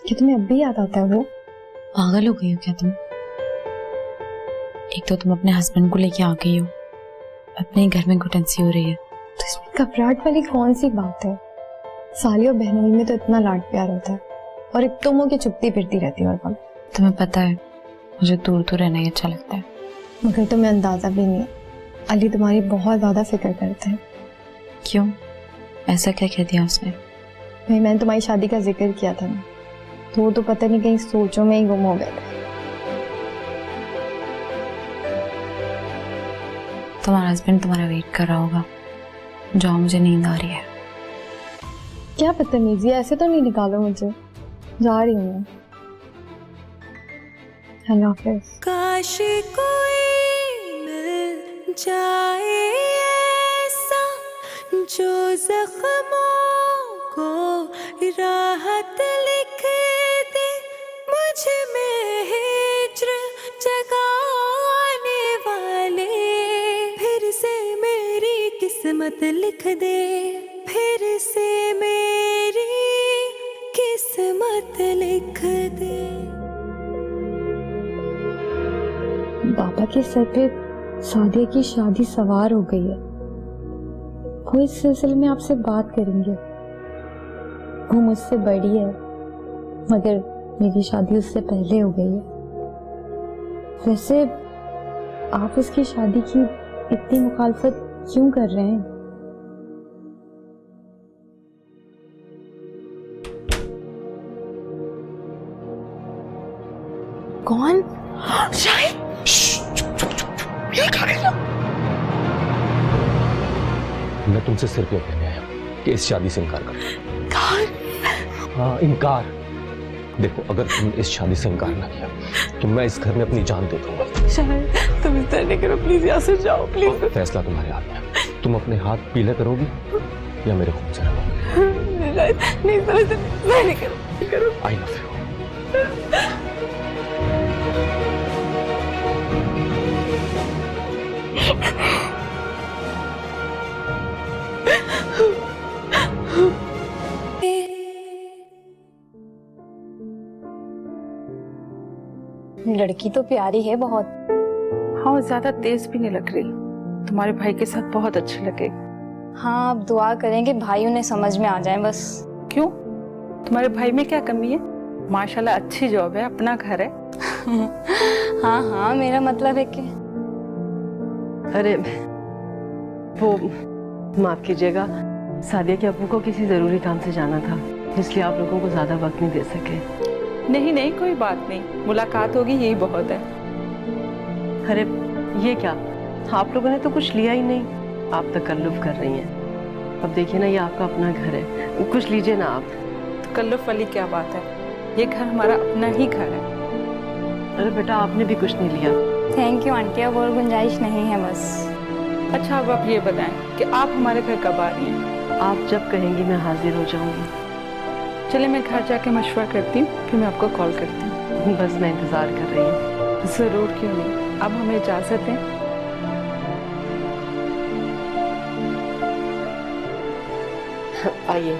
कि तुम्हें अब भी याद आता है वो? पागल हो गई हो क्या तुम? एक तो तुम अपने हस्बैंड को लेके आ गई हो, अपने घर में घुटनसी हो रही है, तो इसमें घबराहट वाली कौन सी बात है? साली और बहनोई में तो इतना लाड प्यार होता है, और एक तुम हो के चुपती फिरती रहती हो हर पल। तुम्हें पता है मुझे दूर दूर रहना ही अच्छा लगता है। मगर तुम्हें अंदाजा भी नहीं है, अली तुम्हारी बहुत ज्यादा फिक्र करते हैं। क्यों? ऐसा क्या कह दिया उसने? भाई, मैंने तुम्हारी शादी का जिक्र किया था ना, तो वो तो पता नहीं कहीं सोचों में ही गुम हो गए थे। तुम्हारा हस्बैंड तुम्हारा वेट कर रहा होगा। जाओ, मुझे नींद आ रही है। क्या बदतमीजी, ऐसे तो नहीं निकालो मुझे। जा रही हूँ मैं। अल्लाह हाफिज़। काश कोई मिल जाए ऐसा जो जख्मों को राहत लिख दे, मुझ में हिज्र जगाने वाले। फिर से मेरी किस्मत लिख दे, फिर से मेरी किस्मत लिख दे। बाबा के सर पे सादिया की शादी सवार हो गई है। वो इस सिलसिले में आपसे बात करेंगे। वो मुझसे बड़ी है, मगर मेरी शादी उससे पहले हो गई है। वैसे आप उसकी शादी की इतनी मुखालफत क्यों कर रहे हैं? कौन? शाहिद! ये कहाँ गया? मैं तुमसे सिर्फ ये कहने आया हूं कि इस शादी से इनकार कर। हाँ, इनकार। देखो, अगर तुमने इस शादी से इनकार ना किया तो मैं इस घर में अपनी जान दे दूंगा। शाहिद, तुम इस तरह नहीं करो प्लीज, यहाँ से जाओ प्लीज। फैसला तुम्हारे हाथ में है। तुम अपने हाथ पीले करोगी या मेरे खून से रहोगी? नहीं समझते, नहीं करो। I love you. लड़की तो प्यारी है बहुत। हाँ, ज्यादा तेज भी नहीं लग रही। तुम्हारे भाई के साथ बहुत अच्छी लगे। हाँ, अब दुआ करें कि भाई उन्हें समझ में आ जाए बस। क्यों? तुम्हारे भाई में क्या कमी है? माशाल्लाह अच्छी जॉब है, अपना घर है। हाँ हाँ, मेरा मतलब है कि अरे वो माफ कीजिएगा, सादिया के अब्बू को किसी जरूरी काम से जाना था, इसलिए आप लोगों को ज्यादा वक्त नहीं दे सके। नहीं नहीं, कोई बात नहीं, मुलाकात होगी यही बहुत है। अरे ये क्या, आप लोगों ने तो कुछ लिया ही नहीं, आप तकल्लुफ कर रही हैं। अब देखिए ना, ये आपका अपना घर है, कुछ लीजिए ना आप। तकल्लुफ वाली क्या बात है, ये घर हमारा अपना ही घर है। अरे बेटा, आपने भी कुछ नहीं लिया। थैंक यू आंटी, अब और गुंजाइश नहीं है बस। अच्छा अब आप ये बताएं कि आप हमारे घर कब आ रही हैं? आप जब कहेंगी मैं हाजिर हो जाऊंगी। चलिए मैं घर जाके मशवरा करती हूँ, फिर मैं आपको कॉल करती हूँ। बस मैं इंतजार कर रही हूँ। जरूर, क्यों नहीं। अब हमें इजाजत है। आइए।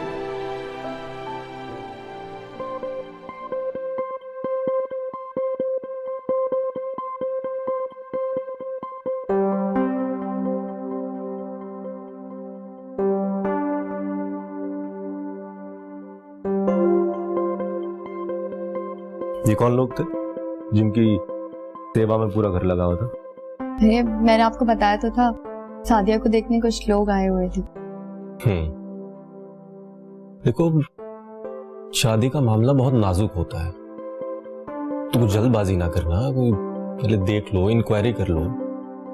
ये कौन लोग थे जिनकी सेवा में पूरा घर लगा हुआ था? अरे मैंने आपको बताया तो था, सादिया को देखने कुछ लोग आए हुए थे। देखो, शादी का मामला बहुत नाजुक होता है, तो कुछ जल्दबाजी ना करना, कोई पहले देख लो, इंक्वायरी कर लो,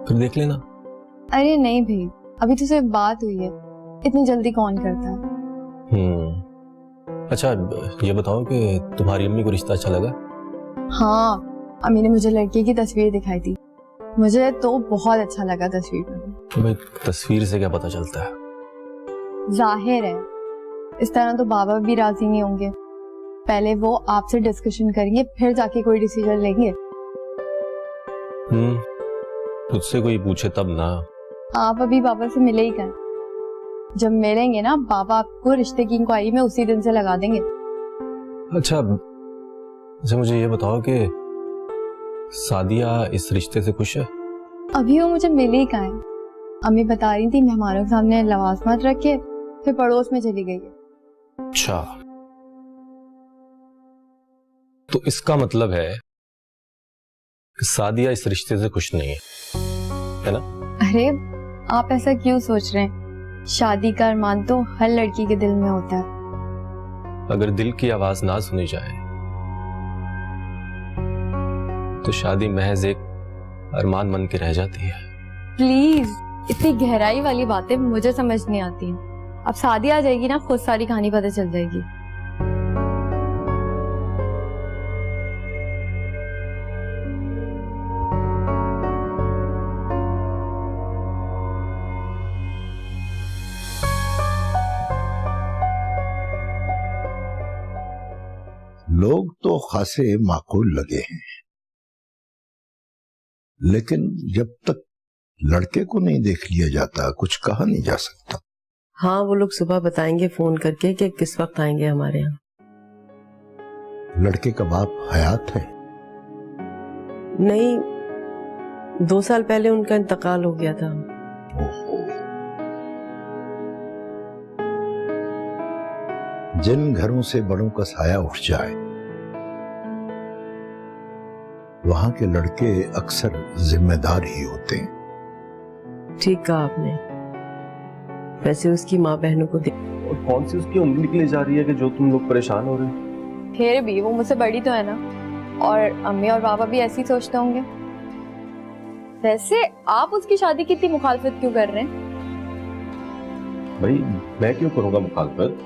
फिर देख लेना। अरे नहीं भाई, अभी तो सिर्फ बात हुई है, इतनी जल्दी कौन करता है। अच्छा ये बताओ कि तुम्हारी अम्मी को रिश्ता अच्छा लगा? हाँ, अम्मी ने मुझे लड़के की तस्वीर दिखाई थी, मुझे तो बहुत अच्छा लगा तस्वीर में। तुम्हें तस्वीर से क्या पता चलता है? जाहिर है, इस तरह तो बाबा भी राजी नहीं होंगे, पहले वो आपसे डिस्कशन करेंगे, फिर जाके कोई डिसीजन लेंगे। मुझसे कोई पूछे तब ना। आप अभी बाबा से मिले ही कहें, जब मिलेंगे ना बाबा आपको रिश्ते की इंक्वायरी में उसी दिन से लगा देंगे। अच्छा मुझे ये बताओ कि सादिया इस रिश्ते से खुश है? अभी वो मुझे मिले ही कहें, अम्मी बता रही थी मेहमानों के सामने लवाजमत रख के फिर पड़ोस में चली गई है। अच्छा, तो इसका मतलब है कि सादिया इस रिश्ते से खुश नहीं है ना? अरे आप ऐसा क्यों सोच रहे हैं, शादी का अरमान तो हर लड़की के दिल में होता है। अगर दिल की आवाज ना सुनी जाए तो शादी महज एक अरमान बन के रह जाती है। प्लीज, इतनी गहराई वाली बातें मुझे समझ नहीं आती हैं। अब शादी आ जाएगी ना, खुद सारी कहानी पता चल जाएगी। लोग तो खासे माकूल लगे हैं, लेकिन जब तक लड़के को नहीं देख लिया जाता कुछ कहा नहीं जा सकता। हाँ, वो लोग सुबह बताएंगे फोन करके कि किस वक्त आएंगे हमारे यहाँ। लड़के का बाप हयात है? नहीं, 2 साल पहले उनका इंतकाल हो गया था। जिन घरों से बड़ों का साया उठ जाए वहां के लड़के अक्सर जिम्मेदार ही होते हैं। ठीक कहा आपने। वैसे उसकी माँ बहनों को और कौन सी उसकी उम्र निकली जा रही है कि जो तुम लोग परेशान हो रहे हो? फिर भी वो मुझसे बड़ी तो है ना, और अम्मी और बाबा भी ऐसे ही सोचते होंगे। वैसे आप उसकी शादी की इतनी मुखालफत क्यों कर रहे हैं? भाई मैं क्यों करूंगा मुखालफत?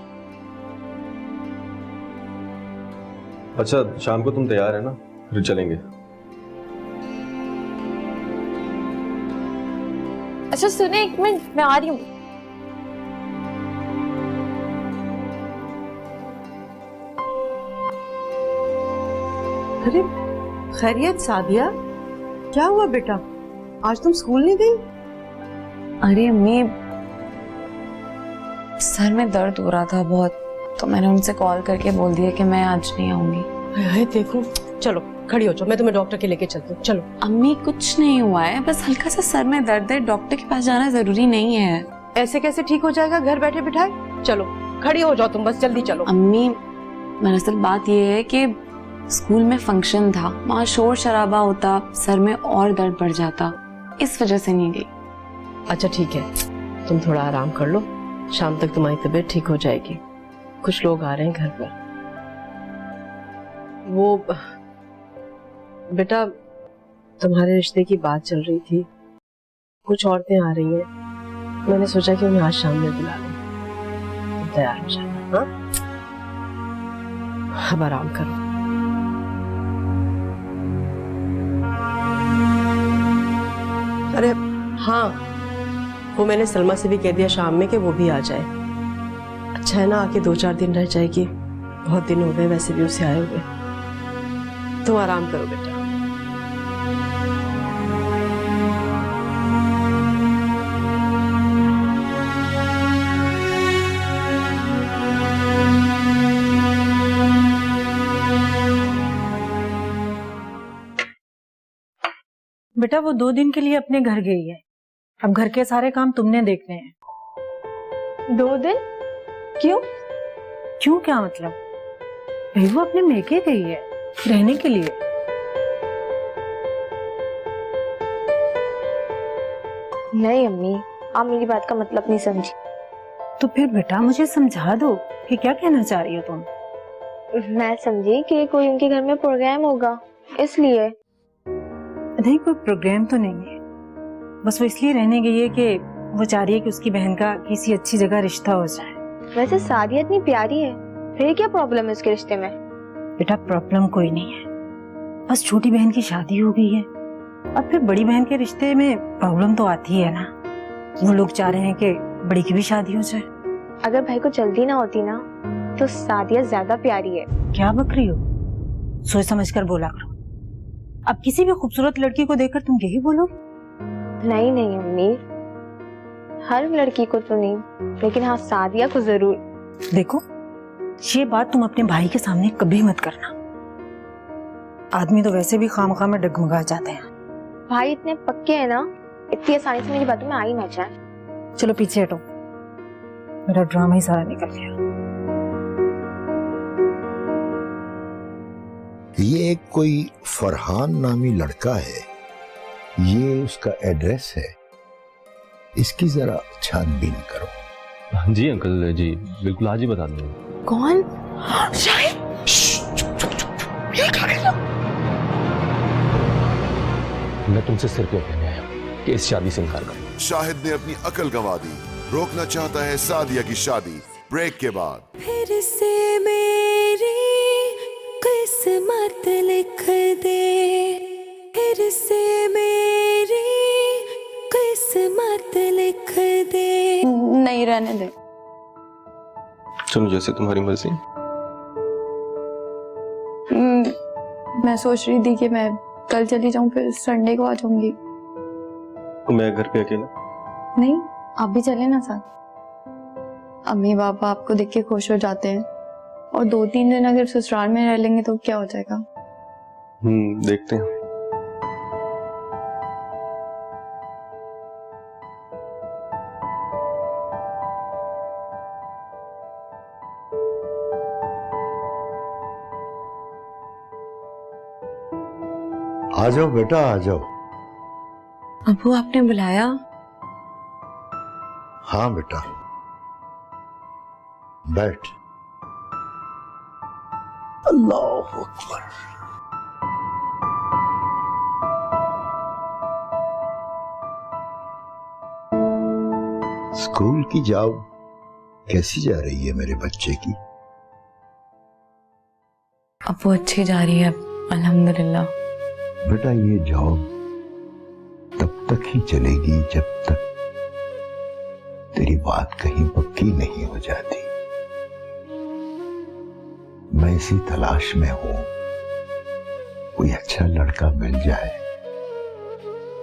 अच्छा शाम को तुम तैयार है ना? फिर चलेंगे। अच्छा सुने, 1 मिनट, मैं आ रही हूँ। अरे खैरियत सादिया, क्या हुआ बेटा, आज तुम स्कूल नहीं गई? अरे अम्मी, सर में दर्द हो रहा था बहुत, तो मैंने उनसे कॉल करके बोल दिया कि मैं आज नहीं आऊंगी। देखो, चलो खड़ी हो जाओ, मैं तुम्हें डॉक्टर के लेके चलती हूँ। चलो। अम्मी कुछ नहीं हुआ है, बस हल्का सा सर में दर्द है, डॉक्टर के पास जाना जरूरी नहीं है। ऐसे कैसे ठीक हो जाएगा घर बैठे बिठाए? चलो खड़ी हो जाओ तुम, बस जल्दी चलो। अम्मी दरअसल बात ये है कि स्कूल में फंक्शन था, वहाँ शोर शराबा होता, सर में और दर्द बढ़ जाता, इस वजह से नहीं गई। अच्छा ठीक है, तुम थोड़ा आराम कर लो, शाम तक तुम्हारी तबीयत ठीक हो जाएगी। कुछ लोग आ रहे हैं घर पर। वो बेटा, तुम्हारे रिश्ते की बात चल रही थी, कुछ औरतें आ रही हैं, मैंने सोचा कि उन्हें आज शाम में बुला लें। तुम तैयार हो जाना। हाँ, अब आराम करो। अरे हाँ, वो मैंने सलमा से भी कह दिया शाम में कि वो भी आ जाए। अच्छा है ना, आके 2-4 दिन रह जाएगी, बहुत दिन हो गए वैसे भी उसे आए हुए। तुम आराम करो बेटा। बेटा वो 2 दिन के लिए अपने घर गई है, अब घर के सारे काम तुमने देखने हैं। 2 दिन? क्यों? क्यों क्या मतलब? भाई वो अपने मेके गई है रहने के लिए। नहीं अम्मी, आप मेरी बात का मतलब नहीं समझी। तो फिर बेटा मुझे समझा दो कि क्या कहना चाह रही हो तुम। मैं समझी कि कोई उनके घर में प्रोग्राम होगा, इसलिए। नहीं, कोई प्रोग्राम तो नहीं है, बस वो इसलिए रहने गई है कि वो चाह रही है कि उसकी बहन का किसी अच्छी जगह रिश्ता हो जाए। वैसे सादिया इतनी प्यारी है, फिर क्या प्रॉब्लम है उसके रिश्ते में? बेटा प्रॉब्लम कोई नहीं है, बस छोटी बहन की शादी हो गई है, और फिर बड़ी बहन के रिश्ते में प्रॉब्लम तो आती है ना। वो लोग चाह रहे हैं कि बड़ी की भी शादी हो जाए। अगर भाई को जल्दी ना होती ना तो सादिया ज्यादा प्यारी है। क्या बक रही हो? सोच समझ कर बोला करो। अब किसी भी खूबसूरत लड़की को देखकर तुम यही बोलो? नहीं नहीं अम्मी, हर लड़की को तो नहीं, लेकिन हाँ सादिया को जरूर। देखो ये बात तुम अपने भाई के सामने कभी मत करना, आदमी तो वैसे भी खामखा में डगमगा जाते हैं। भाई इतने पक्के हैं ना, इतनी आसानी से मेरी बातों में आ ही ना जाए। चलो पीछे हटो, मेरा ड्रामा ही सारा निकल गया। ये एक कोई फरहान नामी लड़का है, ये उसका एड्रेस है, इसकी जरा छानबीन करो। जी अंकल जी, बिल्कुल आज ही बता दूंगा। कौन? शाहिद! ये कहाँ गया? मैं तुमसे सिर्फ ये कहने आया हूं कि इस शादी से इनकार करो। शाहिद ने अपनी अकल गंवा दी, रोकना चाहता है सादिया की शादी। ब्रेक के बाद फिर से मेरी किस्मत लिख दे, फिर से मेरी किस्मत लिख दे। नहीं, रहने दे। चलो जैसे तुम्हारी मर्जी। मैं सोच रही थी कि मैं कल चली जाऊं, फिर संडे को आ जाऊंगी। मैं घर पे अकेला? नहीं, आप भी चले ना साथ। अम्मी पापा आपको देख के खुश हो जाते हैं, और 2-3 दिन अगर ससुराल में रह लेंगे तो क्या हो जाएगा? देखते हैं। आ जाओ बेटा, आ जाओ। अबू आपने बुलाया? हाँ बेटा, बैठ। अल्लाह अकबर। स्कूल की जॉब कैसी जा रही है मेरे बच्चे की? अबू अच्छी जा रही है अल्हम्दुलिल्लाह। बेटा ये जॉब तब तक ही चलेगी जब तक तेरी बात कहीं पक्की नहीं हो जाती। मैं इसी तलाश में हूं, कोई अच्छा लड़का मिल जाए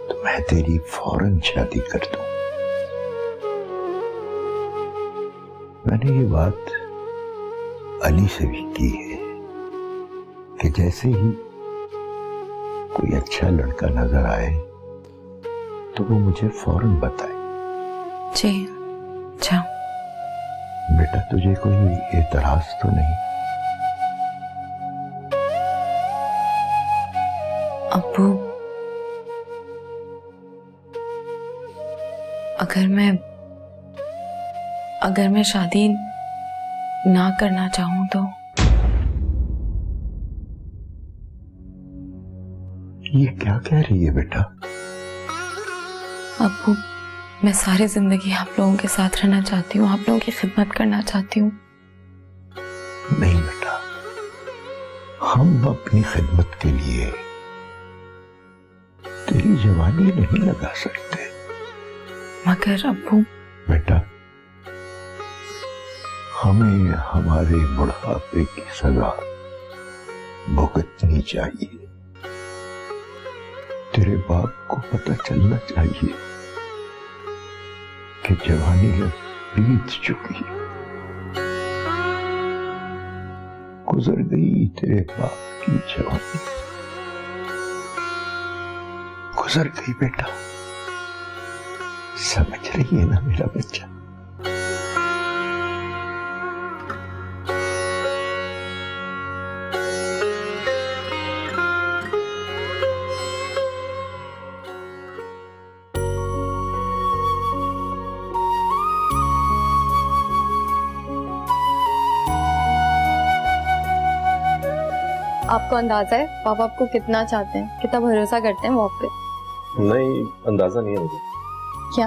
तो मैं तेरी फौरन शादी कर दूं। मैंने ये बात अली से भी की है कि जैसे ही कोई अच्छा लड़का नजर आए तो वो मुझे फौरन बताए। जी अच्छा। बेटा तुझे कोई एतराज तो नहीं? अब्बू अगर मैं शादी ना करना चाहूं तो? ये क्या कह रही है बेटा? अब्बू, मैं सारी जिंदगी आप लोगों के साथ रहना चाहती हूँ, आप लोगों की खिदमत करना चाहती हूँ। नहीं बेटा, हम अपनी खिदमत के लिए तेरी जवानी नहीं लगा सकते। मगर अब्बू, बेटा, हमें हमारे बुढ़ापे की सजा भुगतनी चाहिए। तेरे बाप को पता चलना चाहिए कि जवानी अब बीत चुकी, गुजर गई तेरे बाप की जवानी, गुजर गई बेटा। समझ रही है ना मेरा बच्चा? आपको अंदाजा है पापा आपको कितना चाहते हैं, कितना भरोसा करते हैं वो आप पे? नहीं, अंदाजा नहीं है मुझे। क्या?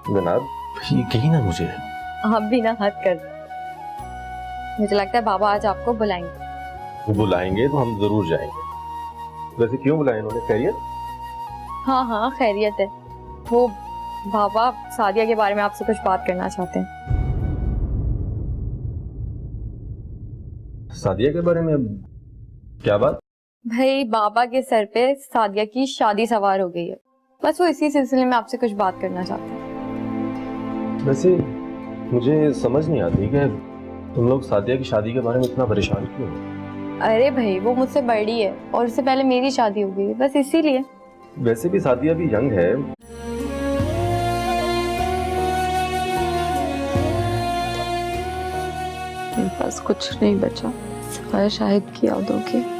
जनाब, ये कही ना मुझे। आप भी ना हद कर रहे। मुझे लगता है बाबा आज आपको बुलाएंगे। वो बुलाएंगे तो हम जरूर जाएंगे। वैसे क्यों बुलाए उन्होंने? खैरियत? हाँ हाँ खैरियत है। वो बाबा सादिया के बारे में आपसे कुछ बात करना चाहते हैं। सादिया के बारे में? क्या बात? भाई बाबा के सर पे सादिया की शादी सवार हो गई है, बस वो इसी सिलसिले में आपसे कुछ बात करना चाहते हैं। वैसे मुझे समझ नहीं आती कि तुम लोग सादिया की शादी के बारे में इतना परेशान क्यों हो? अरे भाई वो मुझसे बड़ी है और उससे पहले मेरी शादी हो गई है, बस इसीलिए। वैसे भी सादिया भी यंग है। मेरे पास कुछ नहीं बचा सिवाय शाहिद की यादों के।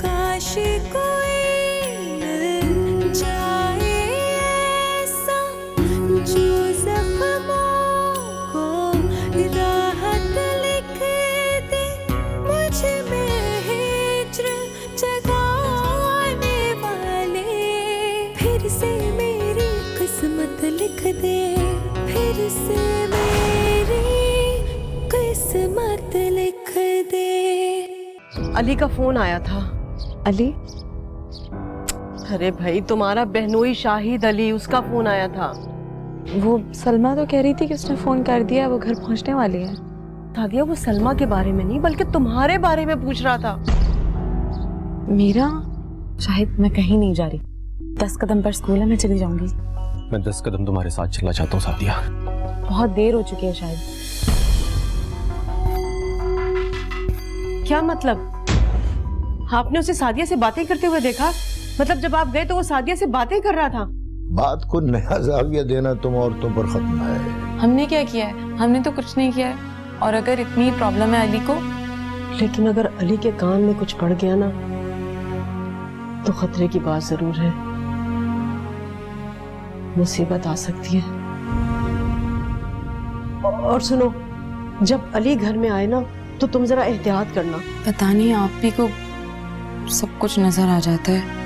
काश कोई मिल जाए ऐसा जो जख्मों को राहत लिख दे, मुझ में हिज्र जगाने वाले, फिर से मेरी किस्मत लिख दे, फिर से मेरी किस्मत लिख दे। अली का फोन आया था। अली? अरे भाई तुम्हारा बहनोई शाहिद अली, उसका फोन आया था। वो सलमा तो कह रही थी कि उसने फोन कर दिया, वो घर पहुंचने वाली है। सादिया, वो सलमा के बारे में नहीं बल्कि तुम्हारे बारे में पूछ रहा था। मेरा? शाहिद, मैं कहीं नहीं जा रही। 10 कदम पर स्कूल है, मैं चली जाऊंगी। मैं 10 कदम तुम्हारे साथ चलना चाहता हूँ सादिया। बहुत देर हो चुकी है शायद। क्या मतलब? आपने उसे सादिया से बातें करते हुए देखा? मतलब जब आप गए तो वो सादिया से बातें कर रहा था? बात को नया जाविया देना तुम औरतों पर खत्म है। हमने क्या किया है? हमने तो कुछ नहीं किया है। और अगर इतनी प्रॉब्लम है अली को? लेकिन अगर अली के कान में कुछ पड़ गया ना तो खतरे की बात जरूर है, मुसीबत आ सकती है। और सुनो, जब अली घर में आए ना तो तुम जरा एहतियात करना। पता नहीं, आप भी को सब कुछ नजर आ जाता है।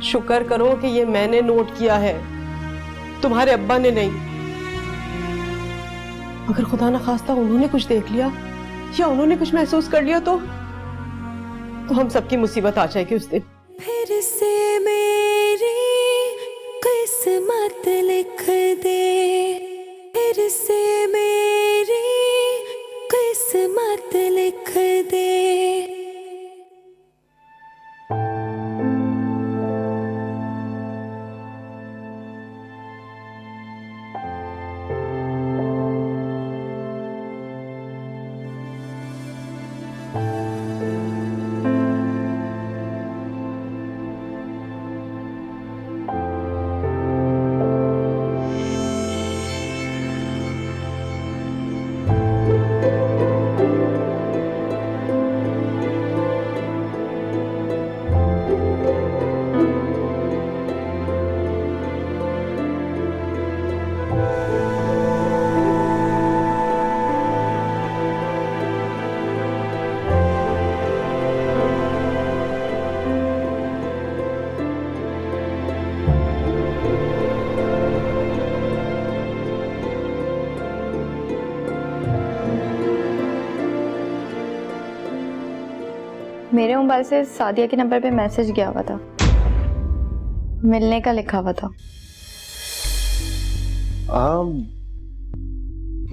शुक्र करो कि ये मैंने नोट किया है, तुम्हारे अब्बा ने नहीं। अगर खुदा ना खास्ता उन्होंने कुछ देख लिया या उन्होंने कुछ महसूस कर लिया तो हम सबकी मुसीबत आ जाएगी उस दिन। फिर से मेरी किस्मत लिख दे, फिर से मेरी किस्मत लिख दे। मेरे मोबाइल से सादिया के नंबर पे मैसेज गया हुआ था, मिलने का लिखा हुआ था।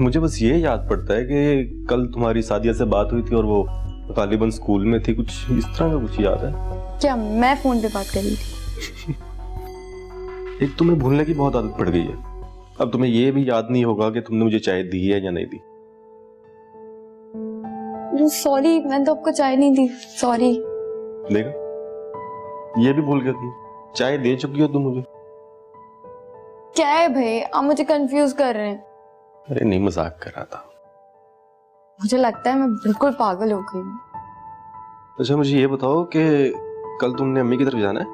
मुझे बस ये याद पड़ता है कि कल तुम्हारी सादिया से बात हुई थी और वो गालिबन स्कूल में थी, कुछ इस तरह का कुछ याद है? क्या मैं फोन पे बात कर रही थी? एक तुम्हें भूलने की बहुत आदत पड़ गई है। अब तुम्हें ये भी याद नहीं होगा कि तुमने मुझे चाय दी है या नहीं दी। सॉरी, मैंने तो आपको चाय नहीं दी, सॉरी। देखा, ये भी भूल गए तुम। चाय दे चुकी हो तुम मुझे। क्या है भाई, आप मुझे कंफ्यूज कर रहे हैं। अरे नहीं, मजाक कर रहा था। मुझे लगता है मैं बिल्कुल पागल हो गई हूँ। अच्छा मुझे ये बताओ कि कल तुमने अम्मी की तरफ जाना है?